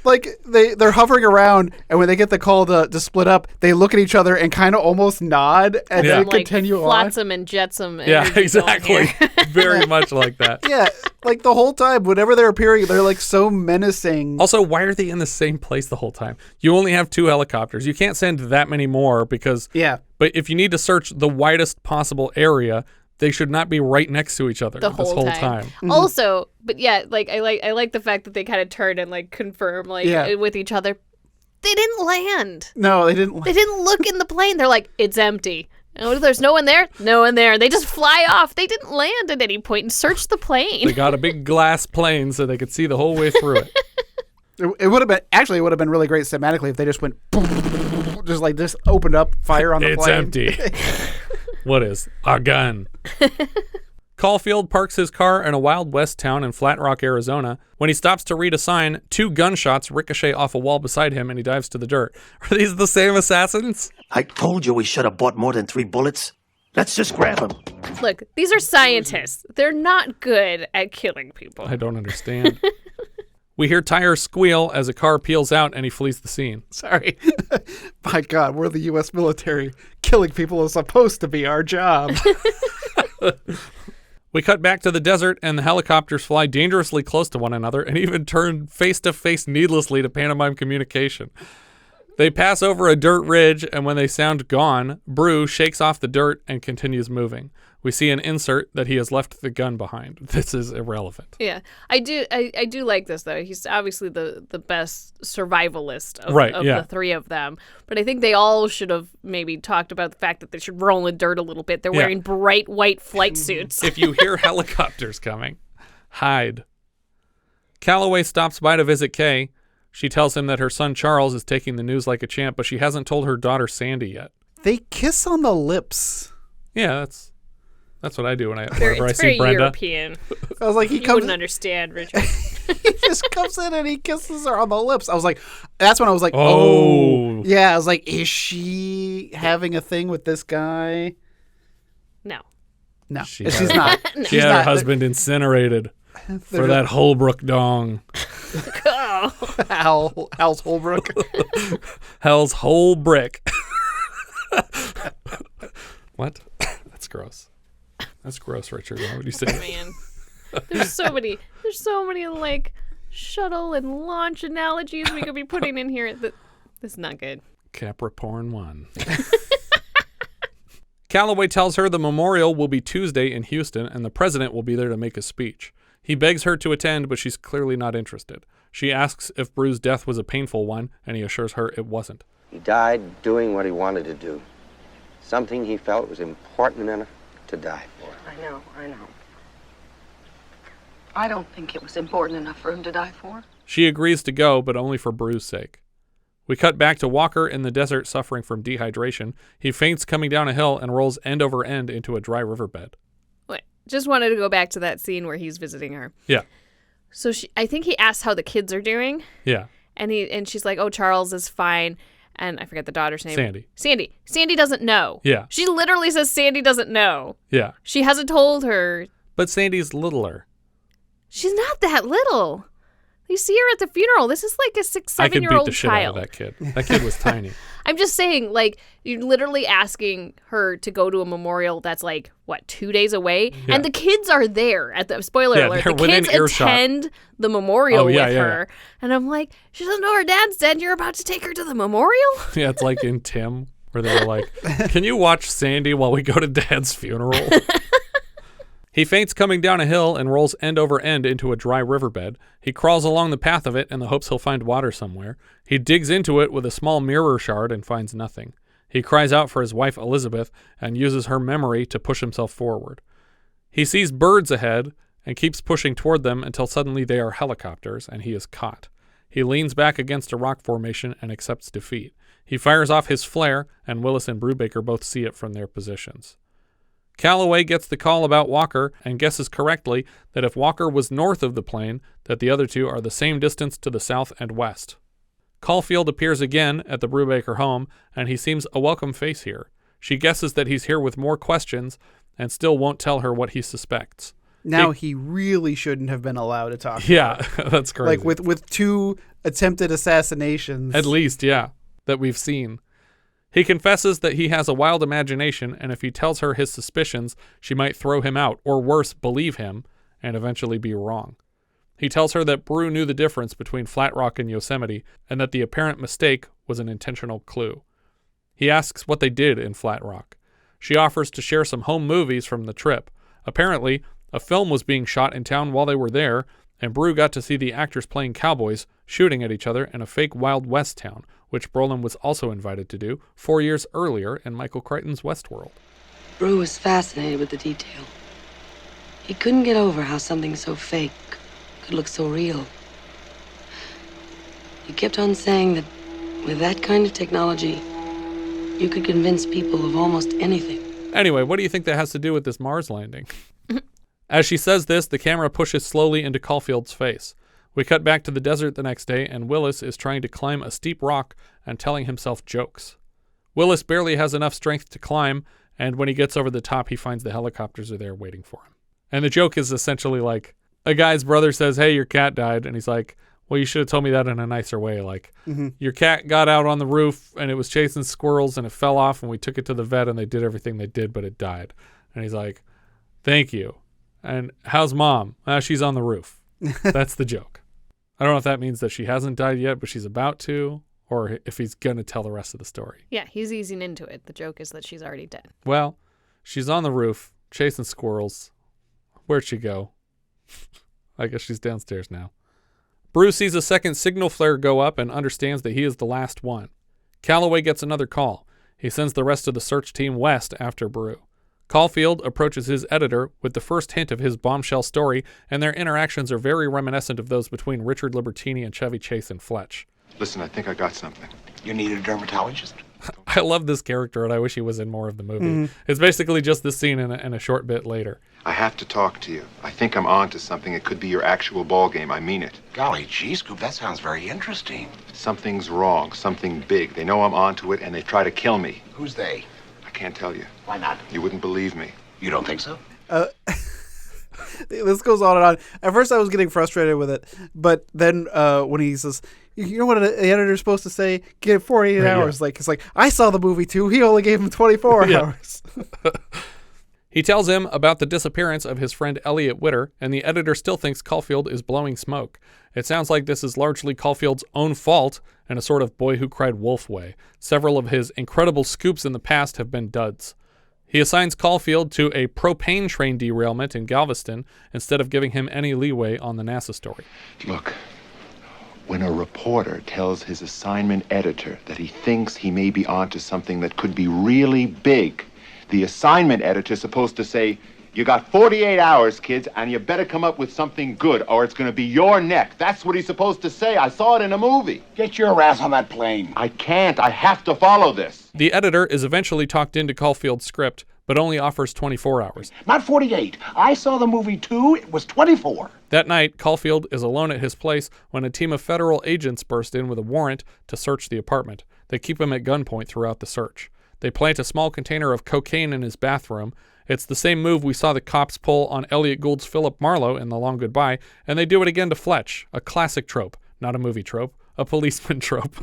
like they're hovering around, and when they get the call to split up, they look at each other and kind of almost nod and then continue on. Flotsam and jetsam. Yeah, exactly. Very much like that. Yeah, like the whole time, whenever they're appearing, they're like so menacing. Also, why are they in the same place the whole time? You only have 2 helicopters. You can't send that many more because. Yeah. But if you need to search the widest possible area, they should not be right next to each other this whole time. Mm-hmm. Also, but yeah, like I like the fact that they kind of turn and like confirm with each other. They didn't land. No, they didn't. They didn't look in the plane. They're like, it's empty. Oh, there's no one there. No one there. They just fly off. They didn't land at any point and search the plane. They got a big glass plane so they could see the whole way through it. It would have been really great cinematically if they just went just opened up fire on the plane. It's empty. What is a gun? Caulfield parks his car in a Wild West town in Flat Rock, Arizona. When he stops to read a sign, 2 gunshots ricochet off a wall beside him and he dives to the dirt. Are these the same assassins? I told you we should have bought more than 3 bullets. Let's just grab them. Look, these are scientists. They're not good at killing people. I don't understand. We hear tires squeal as a car peels out and he flees the scene. Sorry. My God, we're the U.S. military. Killing people is supposed to be our job. We cut back to the desert and the helicopters fly dangerously close to one another and even turn face to face needlessly to pantomime communication. They pass over a dirt ridge, and when they sound gone, Brew shakes off the dirt and continues moving. We see an insert that he has left the gun behind. This is irrelevant. Yeah, I do like this though. He's obviously the best survivalist of the 3 of them. But I think they all should have maybe talked about the fact that they should roll in dirt a little bit. They're wearing bright white flight suits. If you hear helicopters coming, hide. Kelloway stops by to visit Kay. She tells him that her son Charles is taking the news like a champ, but she hasn't told her daughter Sandy yet. They kiss on the lips. Yeah, that's what I do whenever I it's see very Brenda. European. I was like, you wouldn't understand, Richard. He just comes in and he kisses her on the lips. I was like, that's when I was like, oh. Yeah, I was like, is she having a thing with this guy? No. She's not. She had her husband incinerated for that Holbrook dong. Hal's Holbrook. Hell's whole brick. What? That's gross. That's gross, Richard. Why would you say that? Man. There's so many like shuttle and launch analogies we could be putting in here. This is not good. Capricorn One. Kelloway tells her the memorial will be Tuesday in Houston and the president will be there to make a speech. He begs her to attend, but she's clearly not interested. She asks if Brew's death was a painful one, and he assures her it wasn't. He died doing what he wanted to do. Something he felt was important enough to die for. I know. I don't think it was important enough for him to die for. She agrees to go, but only for Brew's sake. We cut back to Walker in the desert suffering from dehydration. He faints coming down a hill and rolls end over end into a dry riverbed. Just wanted to go back to that scene where he's visiting her. Yeah. So I think he asks how the kids are doing. Yeah. And she's like, oh, Charles is fine. And I forget the daughter's name. Sandy. Sandy doesn't know. Yeah. She literally says Sandy doesn't know. Yeah. She hasn't told her. But Sandy's littler. She's not that little. You see her at the funeral. This is like a 6-7-year-old child. I could beat the shit out of that kid. That kid was tiny. I'm just saying, like, you're literally asking her to go to a memorial that's like, 2 days away? Yeah. And the kids are there at the, spoiler alert, the kids attend the memorial with her. And I'm like, she doesn't know her dad's dead. You're about to take her to the memorial? Yeah, it's like in Tim, where they were like, can you watch Sandy while we go to Dad's funeral? He faints coming down a hill and rolls end over end into a dry riverbed. He crawls along the path of it in the hopes he'll find water somewhere. He digs into it with a small mirror shard and finds nothing. He cries out for his wife Elizabeth and uses her memory to push himself forward. He sees birds ahead and keeps pushing toward them until suddenly they are helicopters and he is caught. He leans back against a rock formation and accepts defeat. He fires off his flare and Willis and Brubaker both see it from their positions. Kelloway gets the call about Walker and guesses correctly that if Walker was north of the plane, that the other two are the same distance to the south and west. Caulfield appears again at the Brubaker home, and he seems a welcome face here. She guesses that he's here with more questions and still won't tell her what he suspects. Now he really shouldn't have been allowed to talk. Yeah, that's crazy. Like with 2 attempted assassinations. At least, yeah, that we've seen. He confesses that he has a wild imagination, and if he tells her his suspicions, she might throw him out, or worse, believe him, and eventually be wrong. He tells her that Bru knew the difference between Flat Rock and Yosemite, and that the apparent mistake was an intentional clue. He asks what they did in Flat Rock. She offers to share some home movies from the trip. Apparently, a film was being shot in town while they were there, and Bru got to see the actors playing cowboys, shooting at each other in a fake Wild West town, which Brolin was also invited to do 4 years earlier in Michael Crichton's Westworld. Bru was fascinated with the detail. He couldn't get over how something so fake could look so real. He kept on saying that with that kind of technology, you could convince people of almost anything. Anyway, what do you think that has to do with this Mars landing? As she says this, the camera pushes slowly into Caulfield's face. We cut back to the desert the next day, and Willis is trying to climb a steep rock and telling himself jokes. Willis barely has enough strength to climb, and when he gets over the top, he finds the helicopters are there waiting for him. And the joke is essentially like, a guy's brother says, "Hey, your cat died," and he's like, "Well, you should have told me that in a nicer way. Like, your cat got out on the roof, and it was chasing squirrels, and it fell off, and we took it to the vet, and they did everything they did, but it died." And he's like, "Thank you. And how's Mom?" "She's on the roof." That's the joke. I don't know if that means that she hasn't died yet, but she's about to, or if he's going to tell the rest of the story. Yeah, he's easing into it. The joke is that she's already dead. Well, she's on the roof, chasing squirrels. Where'd she go? I guess she's downstairs now. Bru sees a second signal flare go up and understands that he is the last one. Kelloway gets another call. He sends the rest of the search team west after Bru. Caulfield approaches his editor with the first hint of his bombshell story, and their interactions are very reminiscent of those between Richard Libertini and Chevy Chase in Fletch. Listen, I think I got something. You need a dermatologist? I love this character, and I wish he was in more of the movie. It's basically just this scene and a short bit later. I have to talk to you. I think I'm on to something. It could be your actual ball game. I mean it. Golly gee, Scoop, that sounds very interesting. Something's wrong. Something big. They know I'm onto it, and they try to kill me. Who's they? I can't tell you. Why not? You wouldn't believe me. You don't think so? This goes on and on. At first, I was getting frustrated with it, but then when he says, "You know what the editor's supposed to say? Give it 48 hours." Like it's like, I saw the movie too. He only gave him 24 hours. He tells him about the disappearance of his friend Elliott Witter, and the editor still thinks Caulfield is blowing smoke. It sounds like this is largely Caulfield's own fault in a sort of Boy Who Cried Wolf way. Several of his incredible scoops in the past have been duds. He assigns Caulfield to a propane train derailment in Galveston instead of giving him any leeway on the NASA story. Look, when a reporter tells his assignment editor that he thinks he may be onto something that could be really big, the assignment editor's supposed to say, "You got 48 hours, kids, and you better come up with something good, or it's going to be your neck." That's what he's supposed to say. I saw it in a movie. Get your ass on that plane. I can't. I have to follow this. The editor is eventually talked into Caulfield's script, but only offers 24 hours. Not 48. I saw the movie too. It was 24. That night, Caulfield is alone at his place when a team of federal agents burst in with a warrant to search the apartment. They keep him at gunpoint throughout the search. They plant a small container of cocaine in his bathroom. It's the same move we saw the cops pull on Elliott Gould's Philip Marlowe in The Long Goodbye, and they do it again to Fletch, a classic trope, not a movie trope, a policeman trope.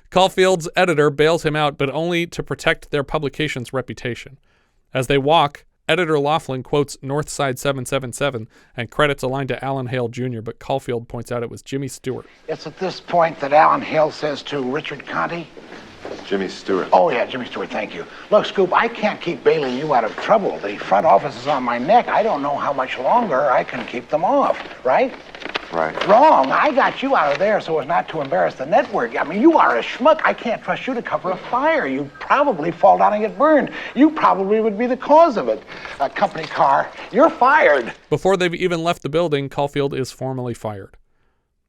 Caulfield's editor bails him out, but only to protect their publication's reputation. As they walk, editor Loughlin quotes Northside 777 and credits a line to Alan Hale Jr., but Caulfield points out it was Jimmy Stewart. It's at this point that Alan Hale says to Richard Conte, Jimmy Stewart. "Oh, yeah, Jimmy Stewart, thank you. Look, Scoop, I can't keep bailing you out of trouble. The front office is on my neck. I don't know how much longer I can keep them off, right?" Right. Wrong. I got you out of there so as not to embarrass the network. I mean, you are a schmuck. I can't trust you to cover a fire. You'd probably fall down and get burned. You probably would be the cause of it. A company car. You're fired. Before they've even left the building, Caulfield is formally fired.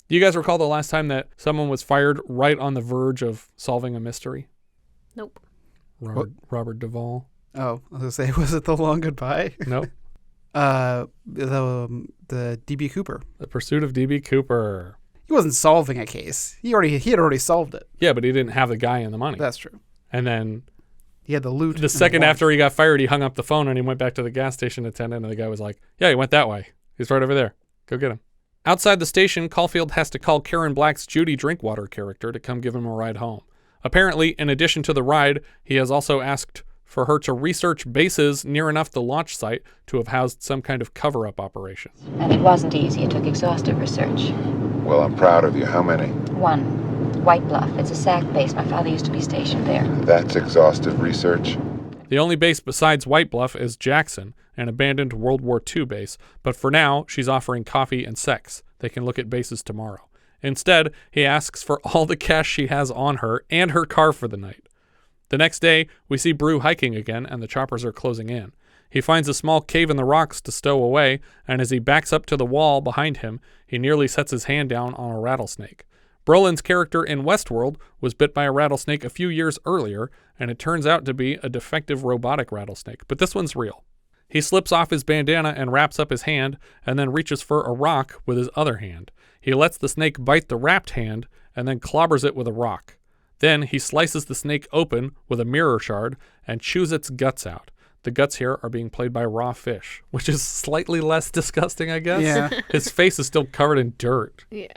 Do you guys recall the last time that someone was fired right on the verge of solving a mystery? Nope. Robert Duvall. Oh, I was going to say, was it The Long Goodbye? Nope. The D.B. Cooper. The Pursuit of D.B. Cooper. He wasn't solving a case. He had already solved it. Yeah, but he didn't have the guy and the money. That's true. And then He had the loot. The second after he got fired, he hung up the phone and he went back to the gas station attendant, and the guy was like, yeah, he went that way. He's right over there. Go get him. Outside the station, Caulfield has to call Karen Black's Judy Drinkwater character to come give him a ride home. Apparently, in addition to the ride, he has also asked for her to research bases near enough the launch site to have housed some kind of cover-up operation. And it wasn't easy. It took exhaustive research. Well, I'm proud of you. How many? 1. White Bluff. It's a SAC base. My father used to be stationed there. That's exhaustive research. The only base besides White Bluff is Jackson, an abandoned World War II base, but for now, she's offering coffee and sex. They can look at bases tomorrow. Instead, he asks for all the cash she has on her and her car for the night. The next day, we see Brew hiking again, and the choppers are closing in. He finds a small cave in the rocks to stow away, and as he backs up to the wall behind him, he nearly sets his hand down on a rattlesnake. Brolin's character in Westworld was bit by a rattlesnake a few years earlier, and it turns out to be a defective robotic rattlesnake, but this one's real. He slips off his bandana and wraps up his hand, and then reaches for a rock with his other hand. He lets the snake bite the wrapped hand, and then clobbers it with a rock. Then he slices the snake open with a mirror shard and chews its guts out. The guts here are being played by raw fish, which is slightly less disgusting, I guess. Yeah. His face is still covered in dirt. Yeah.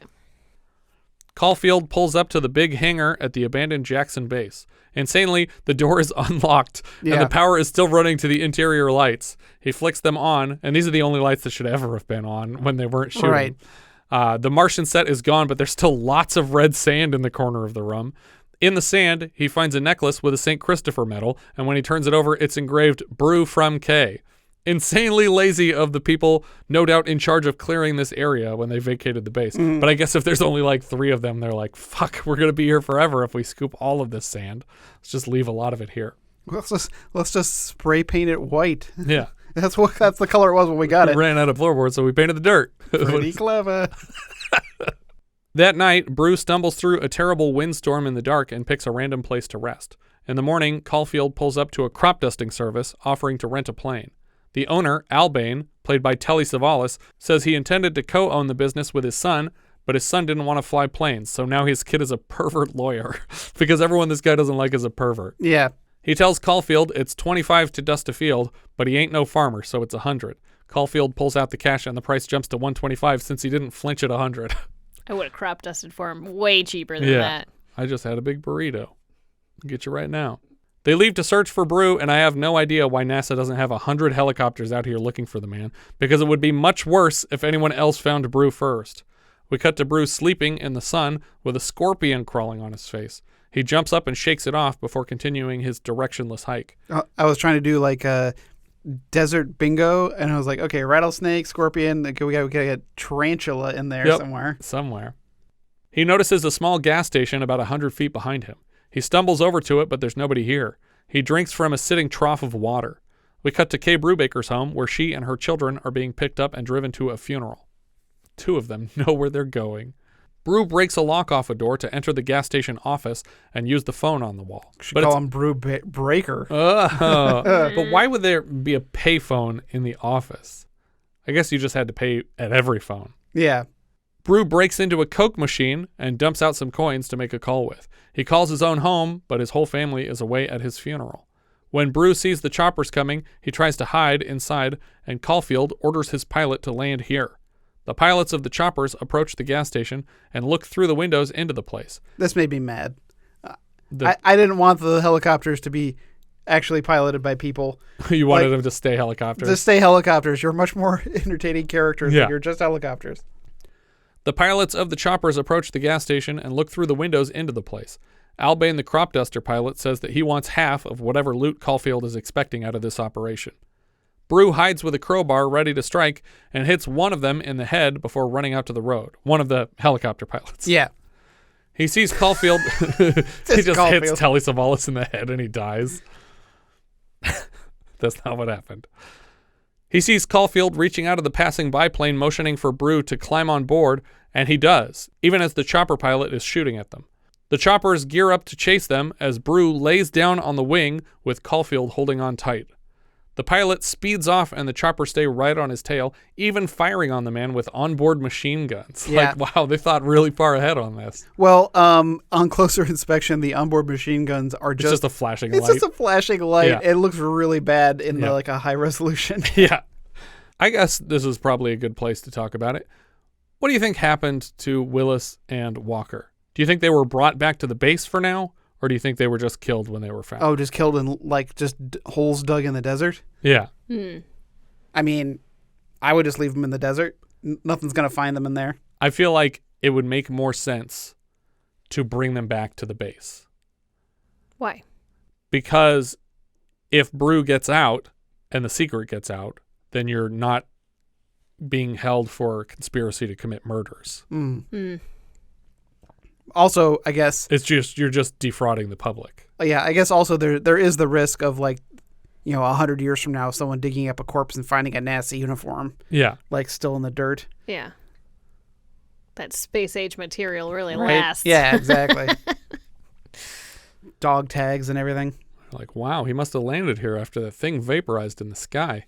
Caulfield pulls up to the big hangar at the abandoned Jackson base. Insanely, the door is unlocked, and the power is still running to the interior lights. He flicks them on, and these are the only lights that should ever have been on when they weren't shooting. Right. The Martian set is gone, but there's still lots of red sand in the corner of the room. In the sand, he finds a necklace with a St. Christopher medal, and when he turns it over, it's engraved, Brew from K. Insanely lazy of the people, no doubt in charge of clearing this area when they vacated the base. But I guess if there's only like 3 of them, they're like, fuck, we're going to be here forever if we scoop all of this sand. Let's just leave a lot of it here. Let's just spray paint it white. Yeah. That's the color it was when we got it. Ran out of floorboards, so we painted the dirt. Pretty clever. That night, Brew stumbles through a terrible windstorm in the dark and picks a random place to rest. In the morning, Caulfield pulls up to a crop dusting service, offering to rent a plane. The owner, Albain, played by Telly Savalas, says he intended to co-own the business with his son, but his son didn't want to fly planes, so now his kid is a pervert lawyer, because everyone this guy doesn't like is a pervert. Yeah. He tells Caulfield it's $25 to dust a field, but he ain't no farmer, so it's $100. Caulfield pulls out the cash and the price jumps to $125 since he didn't flinch at $100. I would have crop dusted for him way cheaper than that. I just had a big burrito. I'll get you right now. They leave to search for Brew, and I have no idea why NASA doesn't have 100 helicopters out here looking for the man, because it would be much worse if anyone else found Brew first. We cut to Brew sleeping in the sun with a scorpion crawling on his face. He jumps up and shakes it off before continuing his directionless hike. I was trying to do like a desert bingo, and I was like, okay, rattlesnake, scorpion, okay, we got a tarantula in there somewhere. He notices a small gas station about 100 feet behind him. He stumbles over to it, but there's nobody here. He drinks from a sitting trough of water. We cut to Kay Brubaker's home, where she and her children are being picked up and driven to a funeral. 2 of them know where they're going. Brew breaks a lock off a door to enter the gas station office and use the phone on the wall. Should call him Brew Breaker. But why would there be a payphone in the office? I guess you just had to pay at every phone. Yeah. Brew breaks into a Coke machine and dumps out some coins to make a call with. He calls his own home, but his whole family is away at his funeral. When Brew sees the choppers coming, he tries to hide inside, and Caulfield orders his pilot to land here. The pilots of the choppers approach the gas station and look through the windows into the place. This made me mad. I didn't want the helicopters to be actually piloted by people. You wanted them to stay helicopters? To stay helicopters. You're much more entertaining characters than you're just helicopters. The pilots of the choppers approach the gas station and look through the windows into the place. Albain, the crop duster pilot, says that he wants half of whatever loot Caulfield is expecting out of this operation. Brew hides with a crowbar ready to strike and hits one of them in the head before running out to the road. One of the helicopter pilots. Yeah. He sees Caulfield. He just hits Telly Savalas in the head and he dies. That's not what happened. He sees Caulfield reaching out of the passing biplane, motioning for Brew to climb on board, and he does, even as the chopper pilot is shooting at them. The choppers gear up to chase them as Brew lays down on the wing with Caulfield holding on tight. The pilot speeds off and the choppers stay right on his tail, even firing on the man with onboard machine guns. Yeah. Like, wow, they thought really far ahead on this. Well, on closer inspection, the onboard machine guns are just a flashing light. It's just a flashing light. Yeah. It looks really bad in like a high resolution. Yeah. I guess this is probably a good place to talk about it. What do you think happened to Willis and Walker? Do you think they were brought back to the base for now? Or do you think they were just killed when they were found? Oh, just killed in, like, just holes dug in the desert? Yeah. I mean, I would just leave them in the desert. Nothing's going to find them in there. I feel like it would make more sense to bring them back to the base. Why? Because if Brew gets out and the secret gets out, then you're not being held for conspiracy to commit murders. Also, I guess you're just defrauding the public. Yeah, I guess also there is the risk of, like, 100 years from now, someone digging up a corpse and finding a NASA uniform. Yeah, like still in the dirt. Yeah, that space age material really right? lasts. Yeah, exactly. Dog tags and everything. Like, wow, he must have landed here after the thing vaporized in the sky.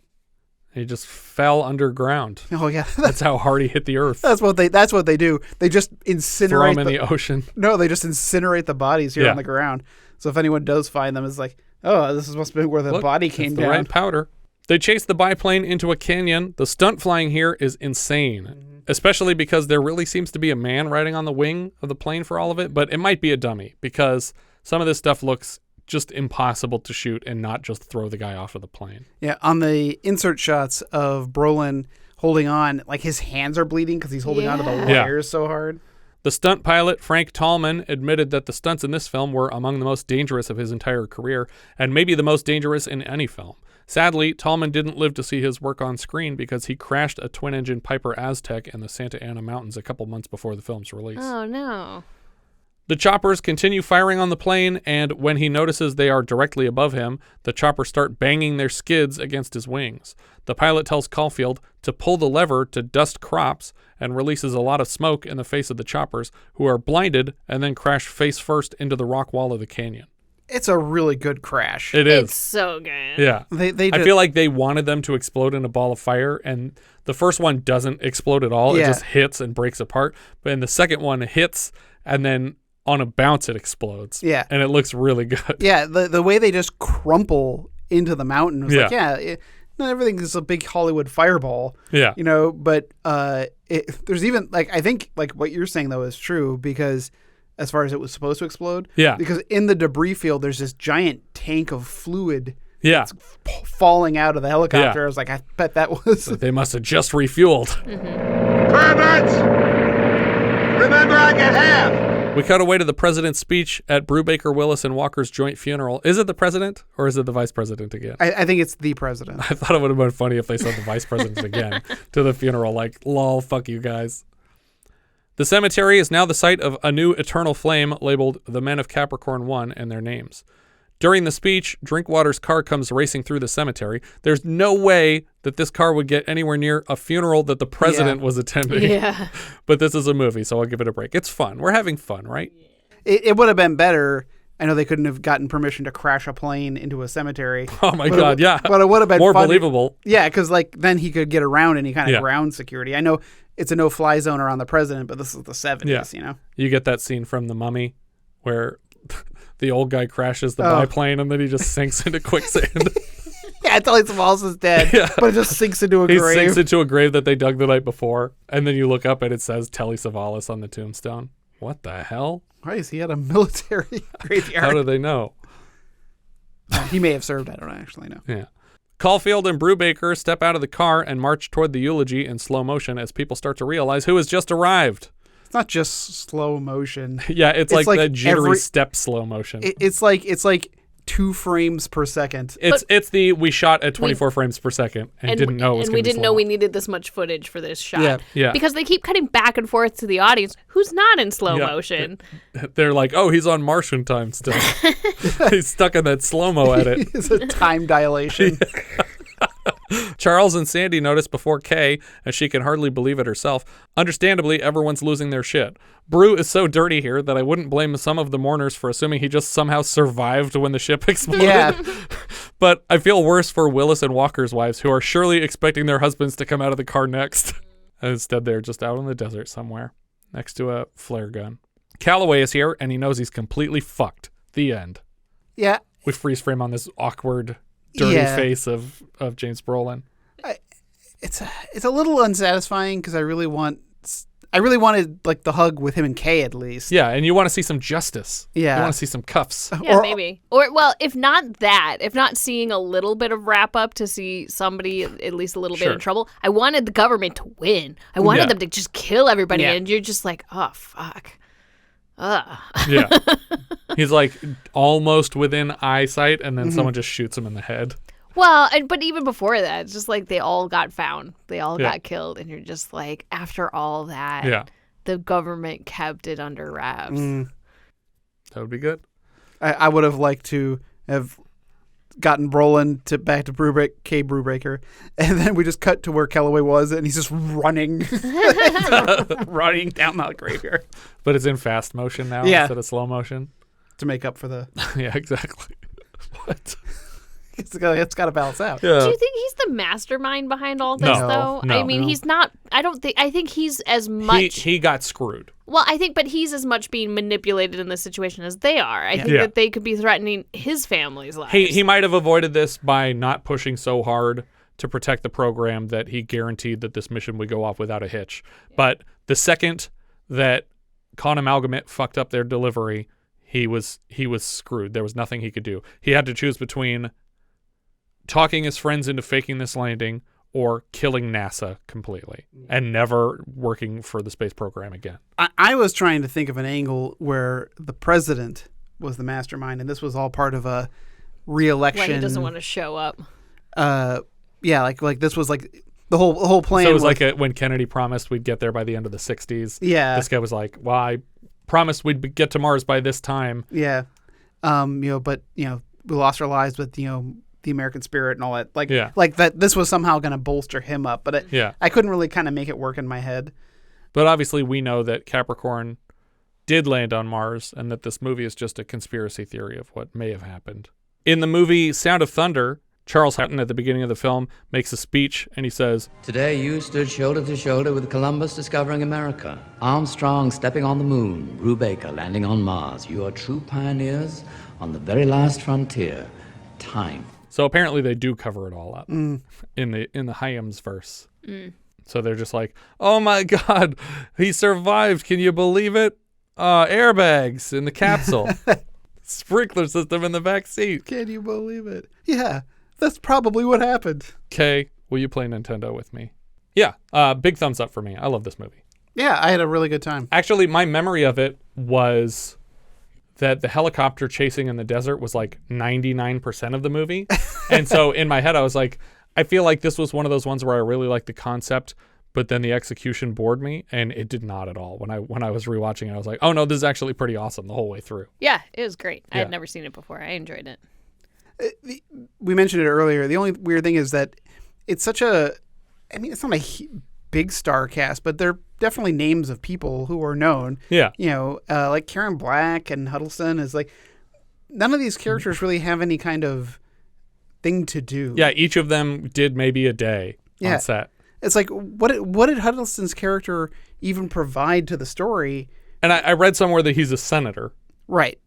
He just fell underground. Oh yeah, that's how hard he hit the earth. That's what they do. They just incinerate. Throw him in the ocean. No, they just incinerate the bodies here on the ground. So if anyone does find them, it's like, oh, this must have been where the body came down. The right powder. They chase the biplane into a canyon. The stunt flying here is insane, especially because there really seems to be a man riding on the wing of the plane for all of it. But it might be a dummy because some of this stuff looks just impossible to shoot and not just throw the guy off of the plane. Yeah, on the insert shots of Brolin holding on, like his hands are bleeding because he's holding onto the wires so hard. The stunt pilot, Frank Tallman, admitted that the stunts in this film were among the most dangerous of his entire career and maybe the most dangerous in any film. Sadly, Tallman didn't live to see his work on screen because he crashed a twin-engine Piper Aztec in the Santa Ana Mountains a couple months before the film's release. Oh, no. The choppers continue firing on the plane, and when he notices they are directly above him, the choppers start banging their skids against his wings. The pilot tells Caulfield to pull the lever to dust crops and releases a lot of smoke in the face of the choppers, who are blinded and then crash face first into the rock wall of the canyon. It's a really good crash. It is. It's so good. Yeah. I feel like they wanted them to explode in a ball of fire, and the first one doesn't explode at all. It just hits and breaks apart. But then the second one hits, and then on a bounce it explodes. Yeah. And it looks really good. Yeah, the way they just crumple into the mountain was like, not everything is a big Hollywood fireball. Yeah. But there's even, like, I think, like, what you're saying, though, is true because as far as it was supposed to explode. Yeah. Because in the debris field, there's this giant tank of fluid that's falling out of the helicopter. I was like, I bet that was... They must have just refueled. Perverts! Remember, I get half! We cut away to the president's speech at Brubaker, Willis, and Walker's joint funeral. Is it the president or is it the vice president again? I think it's the president. I thought it would have been funny if they said the vice president again to the funeral, like, lol, fuck you guys. The cemetery is now the site of a new eternal flame labeled the Men of Capricorn One and their names. During the speech, Drinkwater's car comes racing through the cemetery. There's no way that this car would get anywhere near a funeral that the president was attending. Yeah. But this is a movie, so I'll give it a break. It's fun. We're having fun, right? It would have been better. I know they couldn't have gotten permission to crash a plane into a cemetery. Oh, my God, yeah. But it would have been more fun. Believable. Yeah, because like then he could get around any kind of ground security. I know it's a no-fly zone around the president, but this is the 70s, you know? You get that scene from The Mummy where the old guy crashes the biplane and then he just sinks into quicksand. Yeah, Telly Savalas is dead, but it just sinks into a grave. He sinks into a grave that they dug the night before, and then you look up and it says Telly Savalas on the tombstone. What the hell? Why is he at a military graveyard? How do they know? He may have served. I don't actually know. Yeah. Caulfield and Brubaker step out of the car and march toward the eulogy in slow motion as people start to realize who has just arrived. It's not just slow motion. Yeah, it's like the jittery step slow motion. It's like 2 frames per second. It's the we shot at 24 frames per second and didn't know it was going to be And we didn't slow. know we needed this much footage for this shot. Yeah. Because they keep cutting back and forth to the audience who's not in slow motion. They're like, oh, he's on Martian time still. He's stuck in that slow-mo edit. It's a time dilation. Charles and Sandy notice before Kay, as she can hardly believe it herself. Understandably, everyone's losing their shit. Brew is so dirty here that I wouldn't blame some of the mourners for assuming he just somehow survived when the ship exploded. Yeah. But I feel worse for Willis and Walker's wives, who are surely expecting their husbands to come out of the car next. And instead, they're just out in the desert somewhere, next to a flare gun. Kelloway is here, and he knows he's completely fucked. The end. Yeah. We freeze frame on this awkward, dirty face of James Brolin. It's a little unsatisfying because I really wanted like the hug with him and Kay at least. Yeah, and you want to see some justice. Yeah. You want to see some cuffs. Yeah, maybe. Or, well, if not that, if not seeing a little bit of wrap up to see somebody at least a little bit in trouble, I wanted the government to win. I wanted them to just kill everybody, and you're just like, oh, fuck. Ugh. Yeah. He's like almost within eyesight, and then someone just shoots him in the head. Well, but even before that, it's just like they all got found. They all got killed. And you're just like, after all that, the government kept it under wraps. That would be good. I would have liked to have gotten Brolin back to Brubaker, and then we just cut to where Kelloway was, and he's just running. Running down the graveyard. But it's in fast motion now instead of slow motion. To make up for the... Yeah, exactly. What? It's got to balance out. Yeah. Do you think he's the mastermind behind all this, though? No, I mean, he's not. I think he's as much. He got screwed. Well, but he's as much being manipulated in this situation as they are. I think that they could be threatening his family's lives. He might have avoided this by not pushing so hard to protect the program that he guaranteed that this mission would go off without a hitch. Yeah. But the second that Con Amalgamate fucked up their delivery, he was screwed. There was nothing he could do. He had to choose between talking his friends into faking this landing or killing NASA completely and never working for the space program again. I was trying to think of an angle where the president was the mastermind, and this was all part of a re-election. When he doesn't want to show up. Yeah, like this was like the whole plan. So it was like when Kennedy promised we'd get there by the end of the 60s. Yeah. This guy was like, well, I promised we'd get to Mars by this time. Yeah. But we lost our lives with, the American spirit and all that. Like that this was somehow going to bolster him up. But I couldn't really kind of make it work in my head. But obviously we know that Capricorn did land on Mars and that this movie is just a conspiracy theory of what may have happened. In the movie Sound of Thunder, Charles Hutton at the beginning of the film makes a speech and he says, "Today you stood shoulder to shoulder with Columbus discovering America, Armstrong stepping on the moon, Brubaker landing on Mars. You are true pioneers on the very last frontier, time." So apparently they do cover it all up in the Hyams verse. So they're just like, oh my God, he survived. Can you believe it? Airbags in the capsule. Sprinkler system in the back seat. Can you believe it? Yeah, that's probably what happened. Kay, will you play Nintendo with me? Yeah, big thumbs up for me. I love this movie. Yeah, I had a really good time. Actually, my memory of it was that the helicopter chasing in the desert was like 99% of the movie. And so in my head, I was like, I feel like this was one of those ones where I really liked the concept, but then the execution bored me, and it did not at all. When I was rewatching it, I was like, oh no, this is actually pretty awesome the whole way through. Yeah, it was great. I had never seen it before. I enjoyed it. We mentioned it earlier. The only weird thing is that it's such a, I mean, it's not a big star cast, but they're definitely names of people who are known. Yeah. Like Karen Black and Huddleston is like, none of these characters really have any kind of thing to do. Yeah, each of them did maybe a day on set. It's like, what did Huddleston's character even provide to the story? And I read somewhere that he's a senator. Right.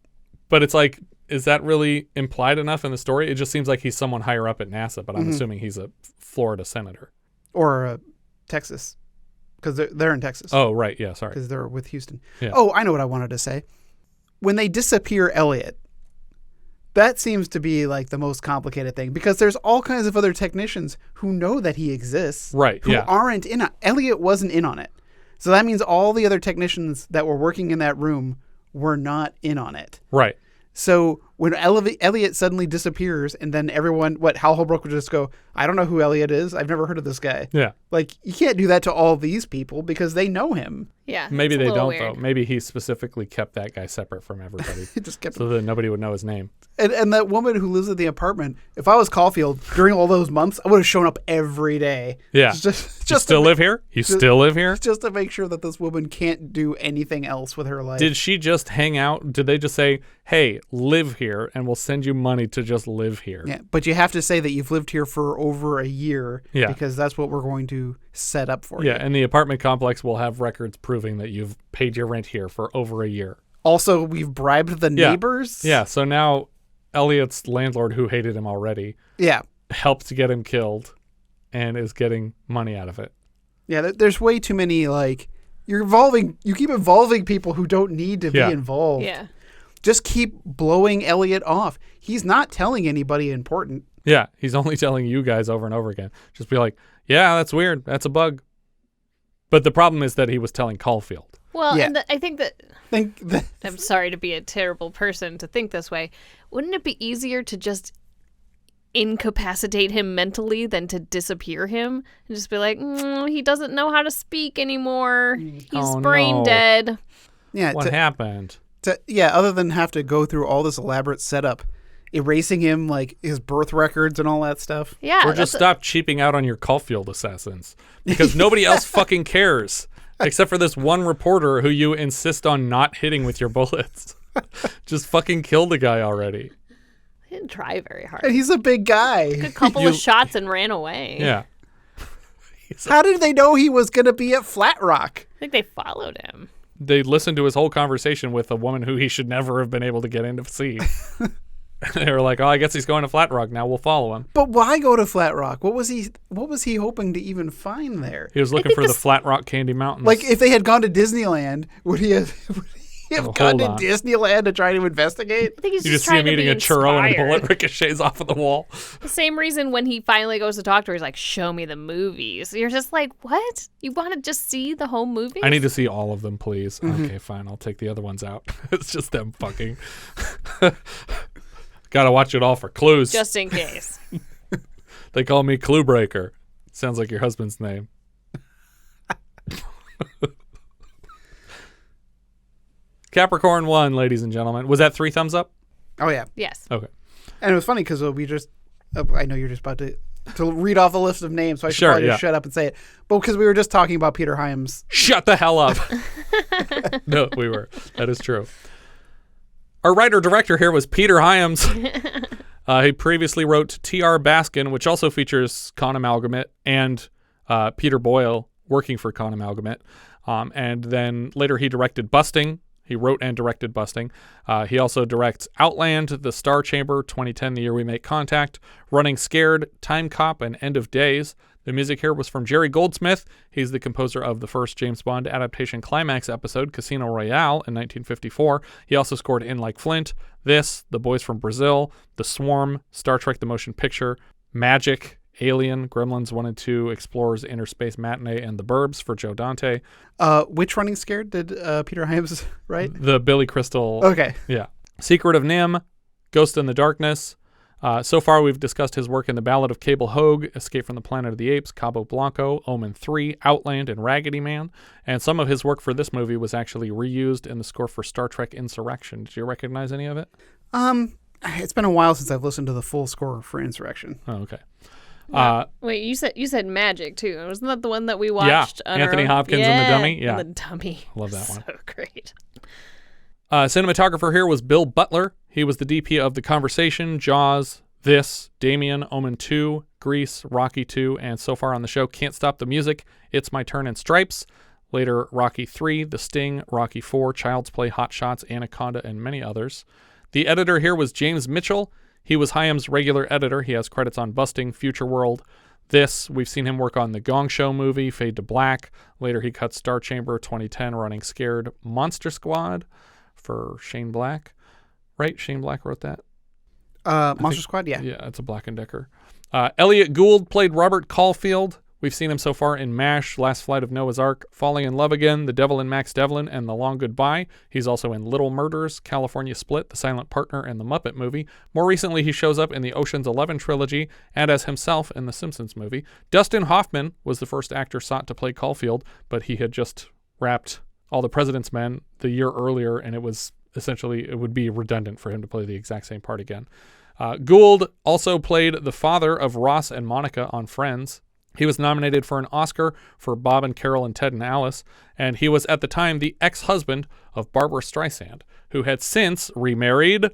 But it's like, is that really implied enough in the story? It just seems like he's someone higher up at NASA, but I'm assuming he's a Florida senator. Or Texas. Because they're in Texas. Oh, right. Yeah, sorry. Because they're with Houston. Yeah. Oh, I know what I wanted to say. When they disappear Elliott, that seems to be like the most complicated thing because there's all kinds of other technicians who know that he exists. Right, who aren't in it. Elliott wasn't in on it. So that means all the other technicians that were working in that room were not in on it. Right. So when Elliott suddenly disappears and then everyone, Hal Holbrook would just go, I don't know who Elliott is. I've never heard of this guy. Yeah. Like, you can't do that to all these people because they know him. Yeah. Maybe they don't, though. Maybe he specifically kept that guy separate from everybody. He just kept so that nobody would know his name. And that woman who lives at the apartment, if I was Caulfield during all those months, I would have shown up every day. Yeah. Just you still live here? You still live here? Just to make sure that this woman can't do anything else with her life. Did she just hang out? Did they just say, hey, live here? here, and we'll send you money to just live here. Yeah, but you have to say that you've lived here for over a year Yeah. because that's what we're going to set up for you. Yeah, and the apartment complex will have records proving that you've paid your rent here for over a year. Also, we've bribed the neighbors. Yeah, so now Elliott's landlord, who hated him already, helped to get him killed and is getting money out of it. Yeah, there's way too many, you keep involving people who don't need to be involved. Yeah. Just keep blowing Elliott off. He's not telling anybody important. Yeah, he's only telling you guys over and over again. Just be like, yeah, that's weird. That's a bug. But the problem is that he was telling Caulfield. Well, and I think that I'm sorry to be a terrible person to think this way. Wouldn't it be easier to just incapacitate him mentally than to disappear him and just be like, he doesn't know how to speak anymore. He's brain dead. Yeah. What happened? Other than have to go through all this elaborate setup, erasing him, his birth records and all that stuff. Yeah. Or just stop cheaping out on your Caulfield assassins because nobody else fucking cares. Except for this one reporter who you insist on not hitting with your bullets. Just fucking kill the guy already. He didn't try very hard. And he's a big guy. Took a couple of shots and ran away. Yeah. How did they know he was going to be at Flat Rock? I think they followed him. They listened to his whole conversation with a woman who he should never have been able to get in to see. They were like, I guess he's going to Flat Rock now. We'll follow him. But why go to Flat Rock? What was he hoping to even find there? He was looking for the Flat Rock Candy Mountains. If they had gone to Disneyland, would he have gone to Disneyland to try to investigate? I think he's you just see him trying to eating be a churro and a inspired. bullet ricochets off of the wall. The same reason when he finally goes to doctor, he's like, show me the movies. You're just like, what? You want to just see the whole movie? I need to see all of them, please. Mm-hmm. Okay, fine. I'll take the other ones out. It's just them fucking. Gotta watch it all for clues. Just in case. They call me Clue Breaker. Sounds like your husband's name. Capricorn One, ladies and gentlemen. Was that 3 thumbs up? Oh, yeah. Yes. Okay. And it was funny because we just, I know you're just about to read off the list of names, so I should probably just shut up and say it. But because we were just talking about Peter Hyams. Shut the hell up. No, we were. That is true. Our writer-director here was Peter Hyams. He previously wrote T.R. Baskin, which also features Con Amalgamate and Peter Boyle working for Con Amalgamate. And then later he directed Busting. He wrote and directed Busting. He also directs Outland, The Star Chamber, 2010, The Year We Make Contact, Running Scared, Time Cop, and End of Days. The music here was from Jerry Goldsmith. He's the composer of the first James Bond adaptation climax episode, Casino Royale, in 1954. He also scored In Like Flint, This, The Boys from Brazil, The Swarm, Star Trek The Motion Picture, Magic, Alien, Gremlins 1 and 2, Explorers, Inner Space Matinee, and The Burbs for Joe Dante. Which Running Scared did Peter Hyams write? The Billy Crystal. Okay. Yeah. Secret of Nim, Ghost in the Darkness. So far, we've discussed his work in The Ballad of Cable Hogue, Escape from the Planet of the Apes, Cabo Blanco, Omen 3, Outland, and Raggedy Man. And some of his work for this movie was actually reused in the score for Star Trek Insurrection. Did you recognize any of it? It's been a while since I've listened to the full score for Insurrection. Oh, okay. Wait, you said Magic too. Wasn't that the one that we watched? Yeah, Anthony Hopkins and the Dummy. Yeah, and the Dummy. Love that one. So great. Cinematographer here was Bill Butler. He was the DP of The Conversation, Jaws, This, Damien, Omen 2, Grease, Rocky 2, and so far on the show, Can't Stop the Music, It's My Turn, and Stripes. Later, Rocky 3, The Sting, Rocky 4, Child's Play, Hot Shots, Anaconda, and many others. The editor here was James Mitchell. He was Hyams' regular editor. He has credits on Busting, Future World, This. We've seen him work on the Gong Show movie, Fade to Black. Later, he cut Star Chamber, 2010, Running Scared, Monster Squad for Shane Black. Right? Shane Black wrote that? Monster Squad, yeah. Yeah, it's a Black & Decker. Elliott Gould played Robert Caulfield. We've seen him so far in MASH, Last Flight of Noah's Ark, Falling in Love Again, The Devil and Max Devlin, and The Long Goodbye. He's also in Little Murders, California Split, The Silent Partner, and The Muppet Movie. More recently, he shows up in the Ocean's 11 trilogy and as himself in The Simpsons movie. Dustin Hoffman was the first actor sought to play Caulfield, but he had just wrapped All the President's Men the year earlier, and it was essentially, it would be redundant for him to play the exact same part again. Gould also played the father of Ross and Monica on Friends. He was nominated for an Oscar for Bob and Carol and Ted and Alice, and he was at the time the ex-husband of Barbara Streisand, who had since remarried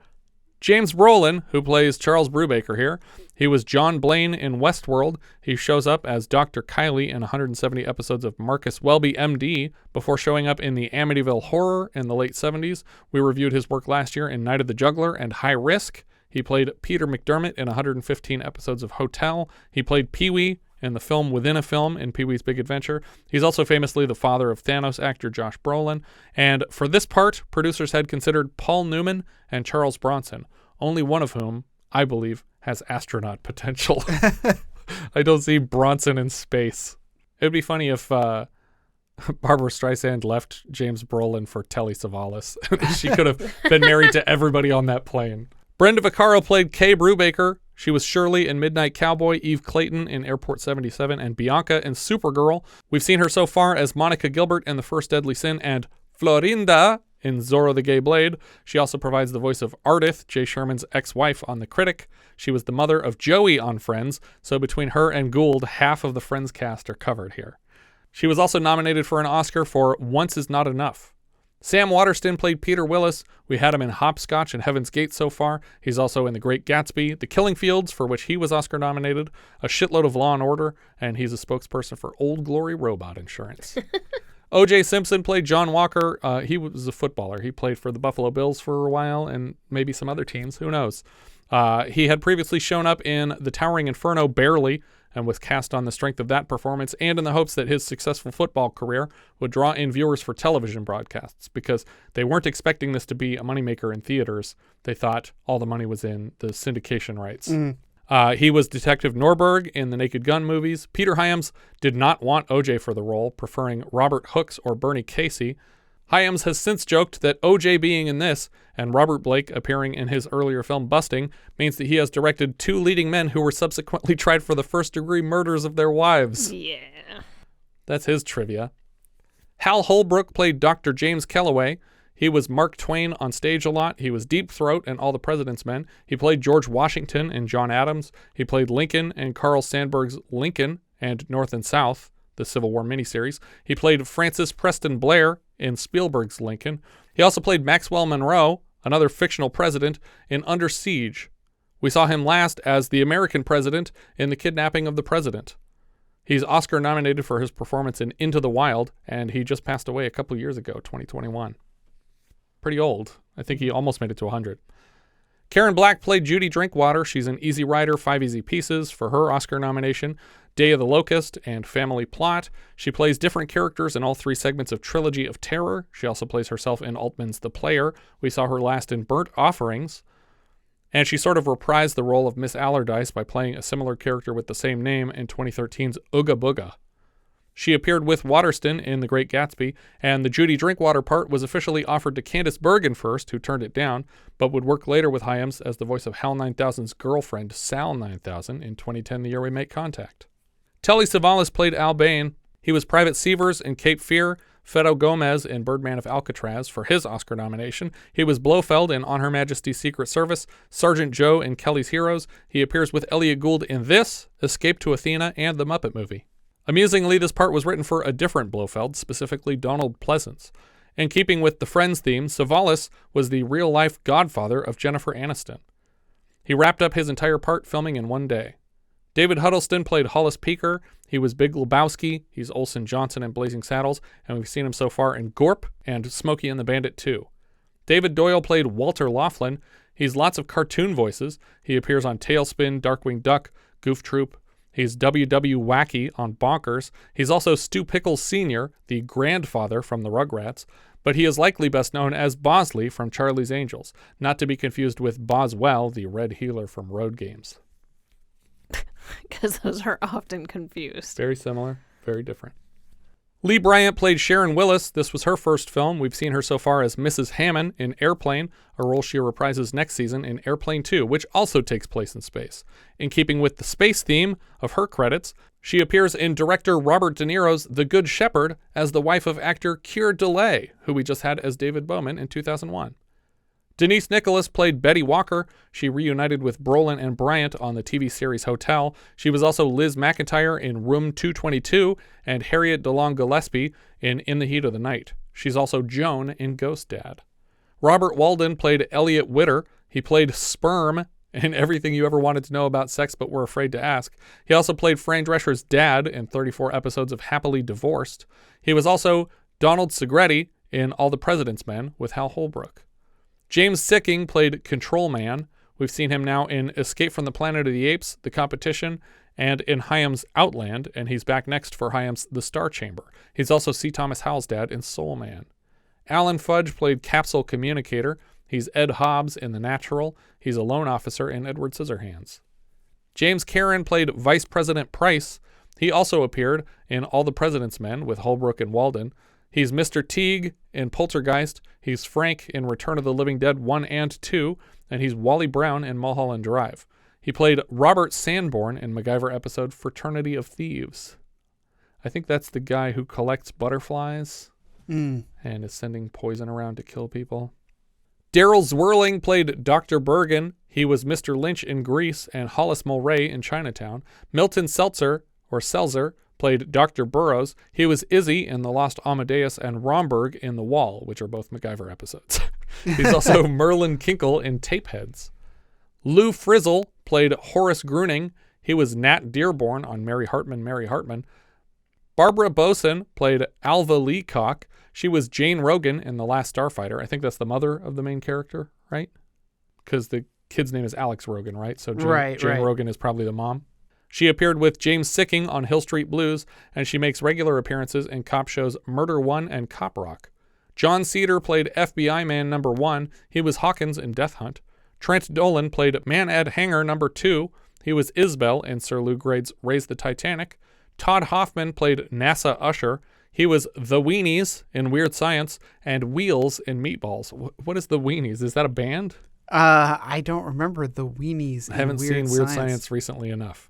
James Brolin, who plays Charles Brubaker here, he was John Blaine in Westworld. He shows up as Dr. Kiley in 170 episodes of Marcus Welby, MD, before showing up in the Amityville Horror in the late 70s. We reviewed his work last year in Night of the Juggler and High Risk. He played Peter McDermott in 115 episodes of Hotel. He played Pee-wee in the film Within a Film in Pee-wee's Big Adventure. He's also famously the father of Thanos actor Josh Brolin. And for this part, producers had considered Paul Newman and Charles Bronson, only one of whom, I believe, has astronaut potential. I don't see Bronson in space. It would be funny if Barbara Streisand left James Brolin for Telly Savalas. She could have been married to everybody on that plane. Brenda Vaccaro played Kay Brubaker. She was Shirley in Midnight Cowboy, Eve Clayton in Airport 77, and Bianca in Supergirl. We've seen her so far as Monica Gilbert in The First Deadly Sin and Florinda in Zorro the Gay Blade. She also provides the voice of Ardith, Jay Sherman's ex-wife on The Critic. She was the mother of Joey on Friends, so between her and Gould, half of the Friends cast are covered here. She was also nominated for an Oscar for Once Is Not Enough. Sam Waterston played Peter Willis. We had him in Hopscotch and Heaven's Gate so far. He's also in The Great Gatsby, The Killing Fields, for which he was Oscar nominated, a shitload of Law & Order, and he's a spokesperson for Old Glory Robot Insurance. O.J. Simpson played John Walker. He was a footballer. He played for the Buffalo Bills for a while and maybe some other teams. Who knows? He had previously shown up in The Towering Inferno barely and was cast on the strength of that performance and in the hopes that his successful football career would draw in viewers for television broadcasts because they weren't expecting this to be a moneymaker in theaters. They thought all the money was in the syndication rights. He was Detective Norberg in the Naked Gun movies. Peter Hyams did not want O.J. for the role, preferring Robert Hooks or Bernie Casey. Hyams has since joked that O.J. being in this and Robert Blake appearing in his earlier film Busting means that he has directed two leading men who were subsequently tried for the first-degree murders of their wives. Yeah. That's his trivia. Hal Holbrook played Dr. James Kelloway. He was Mark Twain on stage a lot. He was Deep Throat in All the President's Men. He played George Washington in John Adams. He played Lincoln in Carl Sandburg's Lincoln and North and South, the Civil War miniseries. He played Francis Preston Blair in Spielberg's Lincoln. He also played Maxwell Monroe, another fictional president, in Under Siege. We saw him last as the American president in The Kidnapping of the President. He's Oscar nominated for his performance in Into the Wild, and he just passed away a couple years ago, 2021. Pretty old. I think he almost made it to 100. Karen Black played Judy Drinkwater. She's in Easy Rider, 5 Easy Pieces for her Oscar nomination, Day of the Locust, and Family Plot. She plays different characters in all 3 segments of Trilogy of Terror. She also plays herself in Altman's The Player. We saw her last in Burnt Offerings. And she sort of reprised the role of Miss Allardyce by playing a similar character with the same name in 2013's Ooga Booga. She appeared with Waterston in The Great Gatsby, and the Judy Drinkwater part was officially offered to Candice Bergen first, who turned it down, but would work later with Hyams as the voice of Hal 9000's girlfriend, Sal 9000, in 2010, the year we make contact. Telly Savalas played Albain. He was Private Sievers in Cape Fear, Fedo Gomez in Birdman of Alcatraz for his Oscar nomination. He was Blofeld in On Her Majesty's Secret Service, Sergeant Joe in Kelly's Heroes. He appears with Elliott Gould in this, Escape to Athena, and The Muppet Movie. Amusingly, this part was written for a different Blofeld, specifically Donald Pleasance. In keeping with the Friends theme, Savalas was the real-life godfather of Jennifer Aniston. He wrapped up his entire part filming in one day. David Huddleston played Hollis Peaker. He was Big Lebowski. He's Olson Johnson in Blazing Saddles, and we've seen him so far in Gorp and Smokey and the Bandit 2. David Doyle played Walter Loughlin. He's lots of cartoon voices. He appears on Tailspin, Darkwing Duck, Goof Troop. He's W.W. Wacky on Bonkers. He's also Stu Pickles Sr., the grandfather from the Rugrats, but he is likely best known as Bosley from Charlie's Angels, not to be confused with Boswell, the red healer from Road Games. Because those are often confused. Very similar, very different. Lee Bryant played Sharon Willis. This was her first film. We've seen her so far as Mrs. Hammond in Airplane, a role she reprises next season in Airplane 2, which also takes place in space. In keeping with the space theme of her credits, she appears in director Robert De Niro's The Good Shepherd as the wife of actor Keir Dullea, who we just had as David Bowman in 2001. Denise Nicholas played Betty Walker. She reunited with Brolin and Bryant on the TV series Hotel. She was also Liz McIntyre in Room 222 and Harriet DeLong Gillespie in the Heat of the Night. She's also Joan in Ghost Dad. Robert Walden played Elliott Witter. He played Sperm in Everything You Ever Wanted to Know About Sex But Were Afraid to Ask. He also played Fran Drescher's dad in 34 episodes of Happily Divorced. He was also Donald Segretti in All the President's Men with Hal Holbrook. James Sicking played Control Man. We've seen him now in Escape from the Planet of the Apes, The Competition, and in Hyams' Outland, and he's back next for Hyams' The Star Chamber. He's also C. Thomas Howell's dad in Soul Man. Alan Fudge played Capsule Communicator. He's Ed Hobbs in The Natural. He's a loan officer in Edward Scissorhands. James Karen played Vice President Price. He also appeared in All the President's Men with Holbrook and Walden. He's Mr. Teague in Poltergeist. He's Frank in Return of the Living Dead 1 and 2. And he's Wally Brown in Mulholland Drive. He played Robert Sanborn in MacGyver episode Fraternity of Thieves. I think that's the guy who collects butterflies and is sending poison around to kill people. Daryl Zwirling played Dr. Bergen. He was Mr. Lynch in Grease and Hollis Mulray in Chinatown. Milton Seltzer played Dr. Burroughs. He was Izzy in The Lost Amadeus and Romberg in The Wall, which are both MacGyver episodes. He's also Merlin Kinkle in Tapeheads. Lou Frizzle played Horace Gruning. He was Nat Dearborn on Mary Hartman. Barbara Boson played Alva Leacock. She was Jane Rogan in The Last Starfighter. I think that's the mother of the main character, right? Because the kid's name is Alex Rogan, right? So Jane Rogan is probably the mom. She appeared with James Sicking on Hill Street Blues, and she makes regular appearances in cop shows Murder One and Cop Rock. John Cedar played FBI Man No. 1. He was Hawkins in Death Hunt. Trent Dolan played Man Ed Hanger No. 2. He was Isbell in Sir Lou Grade's Raise the Titanic. Todd Hoffman played NASA Usher. He was The Weenies in Weird Science and Wheels in Meatballs. What is The Weenies? Is that a band? I don't remember The Weenies. I haven't seen Weird Science recently enough.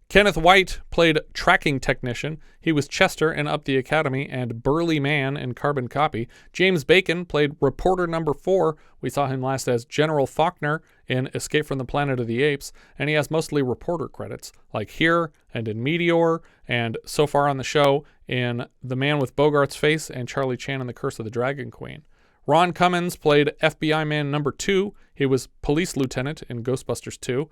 Kenneth White played Tracking Technician. He was Chester in Up the Academy and Burly Man in Carbon Copy. James Bacon played Reporter No. 4. We saw him last as General Faulkner in Escape from the Planet of the Apes, and he has mostly reporter credits, like here and in Meteor, and so far on the show in The Man with Bogart's Face and Charlie Chan in The Curse of the Dragon Queen. Ron Cummins played FBI Man No. 2. He was Police Lieutenant in Ghostbusters 2.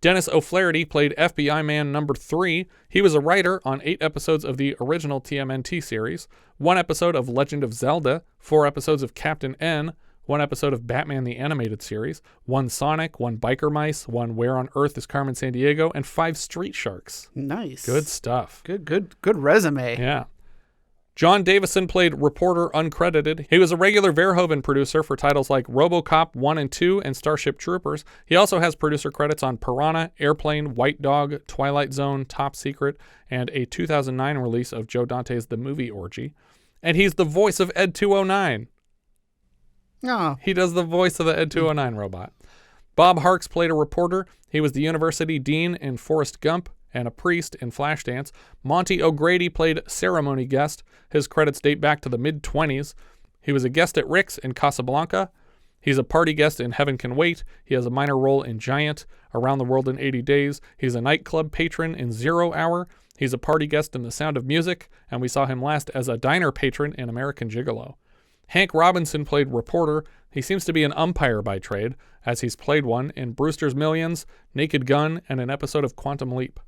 Dennis O'Flaherty played FBI Man No. 3. He was a writer on 8 episodes of the original TMNT series, 1 episode of Legend of Zelda, 4 episodes of Captain N, 1 episode of Batman the Animated Series, 1 Sonic, 1 Biker Mice, 1 Where on Earth is Carmen Sandiego, and 5 Street Sharks. Nice. Good stuff. Good resume. Yeah. John Davison played Reporter Uncredited. He was a regular Verhoeven producer for titles like RoboCop 1 and 2 and Starship Troopers. He also has producer credits on Piranha, Airplane, White Dog, Twilight Zone, Top Secret, and a 2009 release of Joe Dante's The Movie Orgy. And he's the voice of Ed 209. Oh. He does the voice of the Ed 209 robot. Bob Harks played a reporter. He was the university dean in Forrest Gump and a priest in Flashdance. Monty O'Grady played ceremony guest. His credits date back to the mid-20s. He was a guest at Rick's in Casablanca. He's a party guest in Heaven Can Wait. He has a minor role in Giant, Around the World in 80 Days. He's a nightclub patron in 0 Hour. He's a party guest in The Sound of Music, and we saw him last as a diner patron in American Gigolo. Hank Robinson played reporter. He seems to be an umpire by trade, as he's played one in Brewster's Millions, Naked Gun, and an episode of Quantum Leap.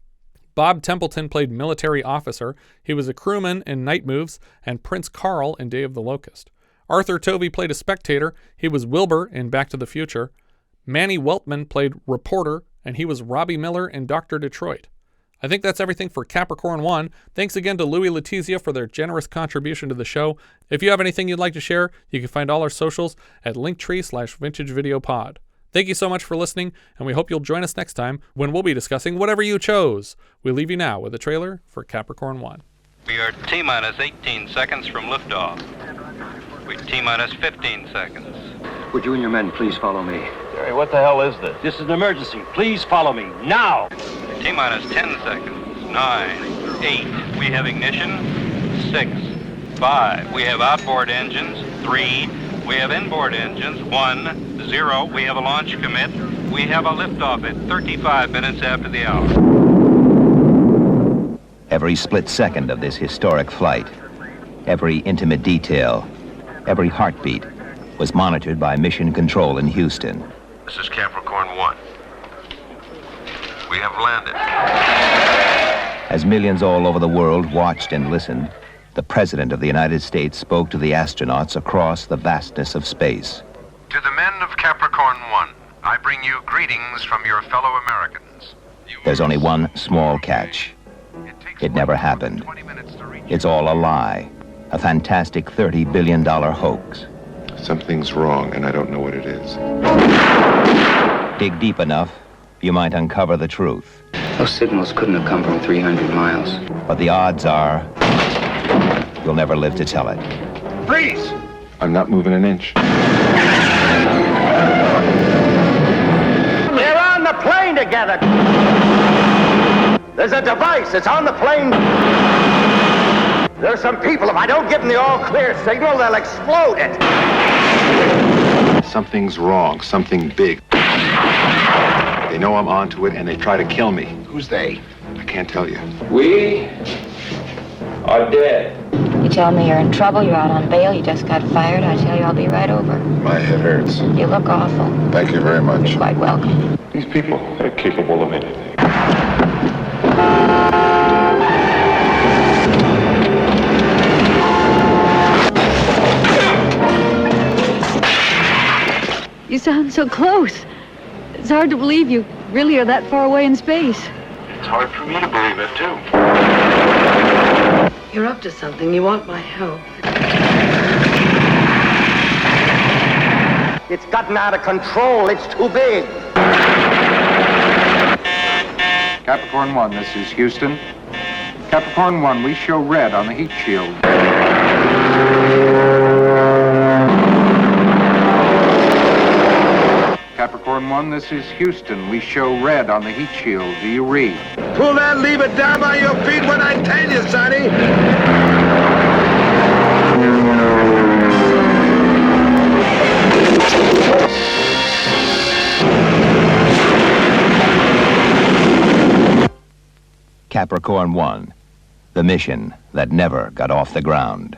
Bob Templeton played military officer. He was a crewman in Night Moves and Prince Carl in Day of the Locust. Arthur Tovey played a spectator. He was Wilbur in Back to the Future. Manny Weltman played reporter, and he was Robbie Miller in Dr. Detroit. I think that's everything for Capricorn One. Thanks again to Louis Letizia for their generous contribution to the show. If you have anything you'd like to share, you can find all our socials at linktree/vintagevideopod. Thank you so much for listening, and we hope you'll join us next time when we'll be discussing whatever you chose. We leave you now with a trailer for Capricorn One. We are T-minus 18 seconds from liftoff. We're T-minus 15 seconds. Would you and your men please follow me? Jerry, what the hell is this? This is an emergency. Please follow me, now! T-minus 10 seconds. 9, 8. We have ignition. 6, 5. We have outboard engines. 3. We have inboard engines. 1, 0. We have a launch commit. We have a liftoff at 35 minutes after the hour. Every split second of this historic flight, every intimate detail, every heartbeat was monitored by Mission Control in Houston. This is Capricorn One. We have landed. As millions all over the world watched and listened, the President of the United States spoke to the astronauts across the vastness of space. To the men of Capricorn One, I bring you greetings from your fellow Americans. There's only one small catch. It never happened. It's all a lie, a fantastic $30 billion hoax. Something's wrong, and I don't know what it is. Dig deep enough, you might uncover the truth. Those signals couldn't have come from 300 miles. But the odds are, you'll never live to tell it. Freeze! I'm not moving an inch. They're on the plane together. There's a device. It's on the plane. There's some people. If I don't give them the all-clear signal, they'll explode it. Something's wrong. Something big. They know I'm onto it, and they try to kill me. Who's they? I can't tell you. We are dead. You tell me you're in trouble, you're out on bail, you just got fired, I tell you I'll be right over. My head hurts. You look awful. Thank you very much. You're quite welcome. These people are capable of anything. You sound so close. It's hard to believe you really are that far away in space. It's hard for me to believe it, too. You're up to something. You want my help. It's gotten out of control. It's too big. Capricorn One, this is Houston. Capricorn One, we show red on the heat shield. Capricorn One, this is Houston. We show red on the heat shield. Do you read? Pull that lever down by your feet when I tell you, sonny. Capricorn One, the mission that never got off the ground.